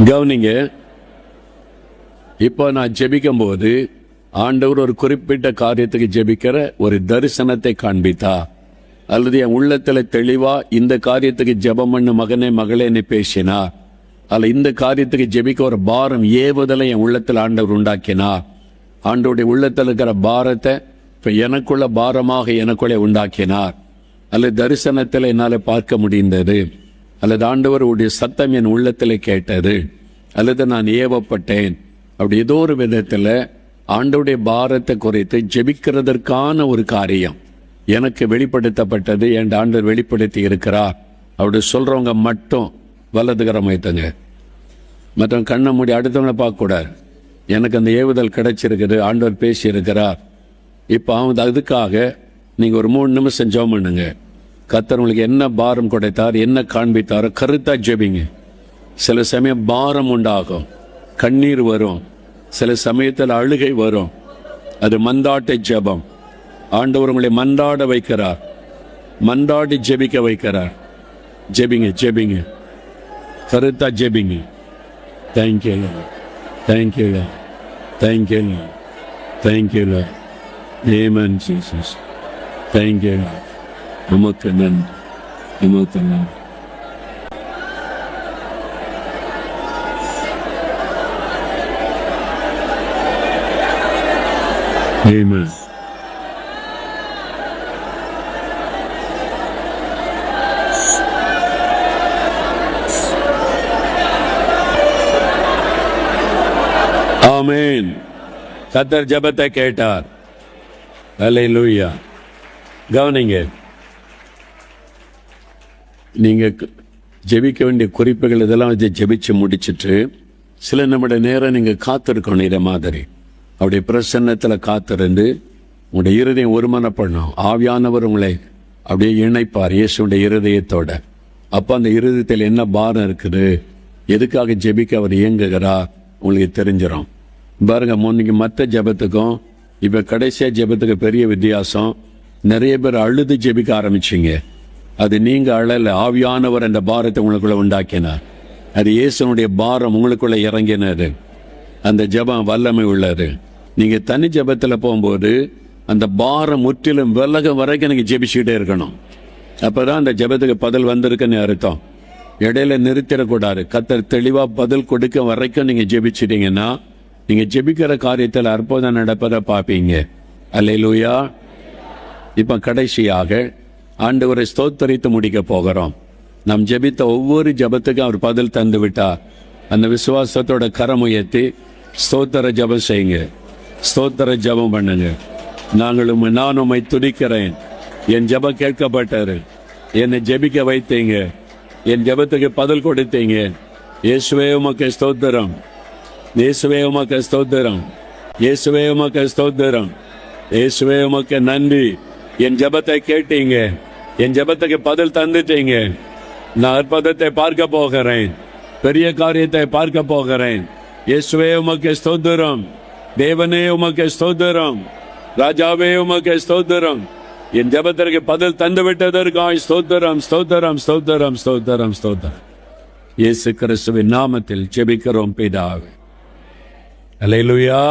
கவனிங்க. இப்போ நான் ஜெபிக்கும் போது ஆண்டவர் ஒரு குறிப்பிட்ட காரியத்துக்கு ஜெபிக்கிற ஒரு தரிசனத்தை காண்பித்தா, அல்லது என் உள்ளத்துல தெளிவா இந்த காரியத்துக்கு ஜெபம் பண்ண மகனே மகளேன்னு பேசினா, அல்ல இந்த காரியத்துக்கு ஜெபிக்க ஒரு பாரம் ஏவுதலை என் உள்ளத்தில் ஆண்டவர் உண்டாக்கினா, ஆண்டவருடைய உள்ளத்தில் இருக்கிற பாரத்தை இப்ப எனக்குள்ள பாரமாக எனக்குள்ளே உண்டாக்கினார். அல்லது தரிசனத்தில் என்னால பார்க்க முடிந்தது, அல்லது ஆண்டவருடைய சத்தம் என் உள்ளத்தில் கேட்டது, அல்லது நான் ஏவப்பட்டேன். அப்படி ஏதோ ஒரு விதத்தில் ஆண்டவருடைய பாரத்தை குறைத்து ஜெபிக்கிறதற்கான ஒரு காரியம் எனக்கு வெளிப்படுத்தப்பட்டது. என் ஆண்டவர் வெளிப்படுத்தி இருக்கிறார். அப்படி சொல்றவங்க மட்டும் வலதுகரம் வைத்துங்க. மற்றவங்க கண்ணை மூடி அடுத்தவங்களை பார்க்கக்கூடாது. எனக்கு அந்த ஏவுதல் கிடைச்சிருக்குது, ஆண்டவர் பேசி இருக்கிறார். இப்போ அதுக்காக நீங்க ஒரு 3 நிமிஷம் ஜெபம் பண்ணுங்க. கர்த்தர் உங்களுக்கு என்ன பாரம் கொடுத்தார், என்ன காண்பித்தாரோ கருத்தா ஜெபிங்க. சில சமயம் பாரம் உண்டாகும், கண்ணீர் வரும், சில சமயத்தில் அழுகை வரும். அது மன்றாட்டு ஜெபம். ஆண்டவர் உங்களை மன்றாட வைக்கிறார், மன்றாடி ஜெபிக்க வைக்கிறார். ஜெபிங்க ஜெபிங்க, கருத்தா ஜெபிங்க. தேங்க்யூ தேங்க்யூ தேங்க்யூ தேங்க்யூ ஆமென் ஜீசஸ். தேங்க்யூ. உமக்கு நன்றி, உமக்கு நன்றி. Amen. ஆமென். கர்த்தர் ஜெபத்தை கேட்டார். அல்லேலூயா. கவனிங்க. நீங்க ஜெபிக்க வேண்டிய குறிப்புகள் இதெல்லாம் ஜெபிச்சு முடிச்சுட்டு சில நிமிட நேரம் நீங்க காத்திருக்கணும். இதை மாதிரி அவருடைய பிரசன்னத்தில் காத்திருந்து உங்களுடைய இருதயம் ஒருமனப்படணும். ஆவியானவர் உங்களை அப்படியே இணைப்பார் இயேசுடைய இருதயத்தோட. அப்போ அந்த இருதயத்தில் என்ன பாரம் இருக்குது, எதுக்காக ஜெபிக்க அவர் இயங்குகிறார் உங்களுக்கு தெரிஞ்சிடும். பாருங்க, முன்னைக்கு மற்ற ஜெபத்துக்கும் இப்போ கடைசியாக ஜெபத்துக்கு பெரிய வித்தியாசம். நிறைய பேர் அழுது ஜெபிக்க ஆரம்பிச்சிங்க. அது நீங்க அழல, ஆவியானவர் அந்த பாரத்தை உங்களுக்குள்ள உண்டாக்கினார். அது இயேசுனுடைய பாரம் உங்களுக்குள்ள இறங்கினது. அந்த ஜெபம் வல்லமை உள்ளது. நீங்க தனி ஜெபத்தில் போகும்போது அந்த பாரம் முற்றிலும் விலக வரைக்கும் நீங்க ஜெபிச்சுக்கிட்டே இருக்கணும். அப்பதான் அந்த ஜெபத்துக்கு பதில் வந்திருக்குன்னு அர்த்தம். இடையில நிறுத்திடக்கூடாது. கர்த்தர் தெளிவா பதில் கொடுக்க வரைக்கும் நீங்க ஜெபிச்சிட்டீங்கன்னா நீங்க ஜெபிக்கிற காரியத்தில் அற்புதம் நடப்பதை பார்ப்பீங்க. அல்லேலூயா. இப்ப கடைசியாக ஆண்டவரை ஸ்தோத்தரித்து முடிக்க போகிறோம். நாம் ஜெபித்த ஒவ்வொரு ஜெபத்துக்கும் அவர் பதில் தந்து விட்டார். அந்த விசுவாசத்தோட கரம் உயர்த்தி ஸ்தோத்திர ஜெபம் செய்யுங்க, ஸ்தோத்திர ஜெபம் பண்ணுங்க. நான் உம்மை துதிக்கிறேன். என் ஜெபம் கேட்கப்பட்டாரு. என்னை ஜெபிக்க வைத்தீங்க. என் ஜெபத்துக்கு பதில் கொடுத்தீங்க. இயேசுவே உமக்கு ஸ்தோத்திரம், இயேசுவே உமக்கு ஸ்தோத்திரம், இயேசுவே உமக்கு ஸ்தோத்திரம், இயேசுவே உமக்கு நன்றி. என் ஜெபத்தை கேட்டீங்க, என் ஜெபத்துக்கு பதில் தந்துட்டீங்க. நான் அற்புதத்தை பார்க்க போகிறேன், பெரிய காரியத்தை பார்க்க போகிறேன். இயேசுவே உமக்கு ஸ்தோத்திரம், தேவனே உமக்கு ஸ்தோத்திரம், ராஜாவே உமக்கு ஸ்தோத்திரம். என் ஜெபத்திற்கு பதில் தந்து விட்டதற்காய் ஸ்தோத்திரம், ஸ்தோத்திரம், ஸ்தோத்திரம், ஸ்தோத்திரம், ஸ்தோத்திரம். இயேசு கிறிஸ்துவின் நாமத்தில் ஜெபிக்கிறோம் பிதாவே. அல்லேலூயா.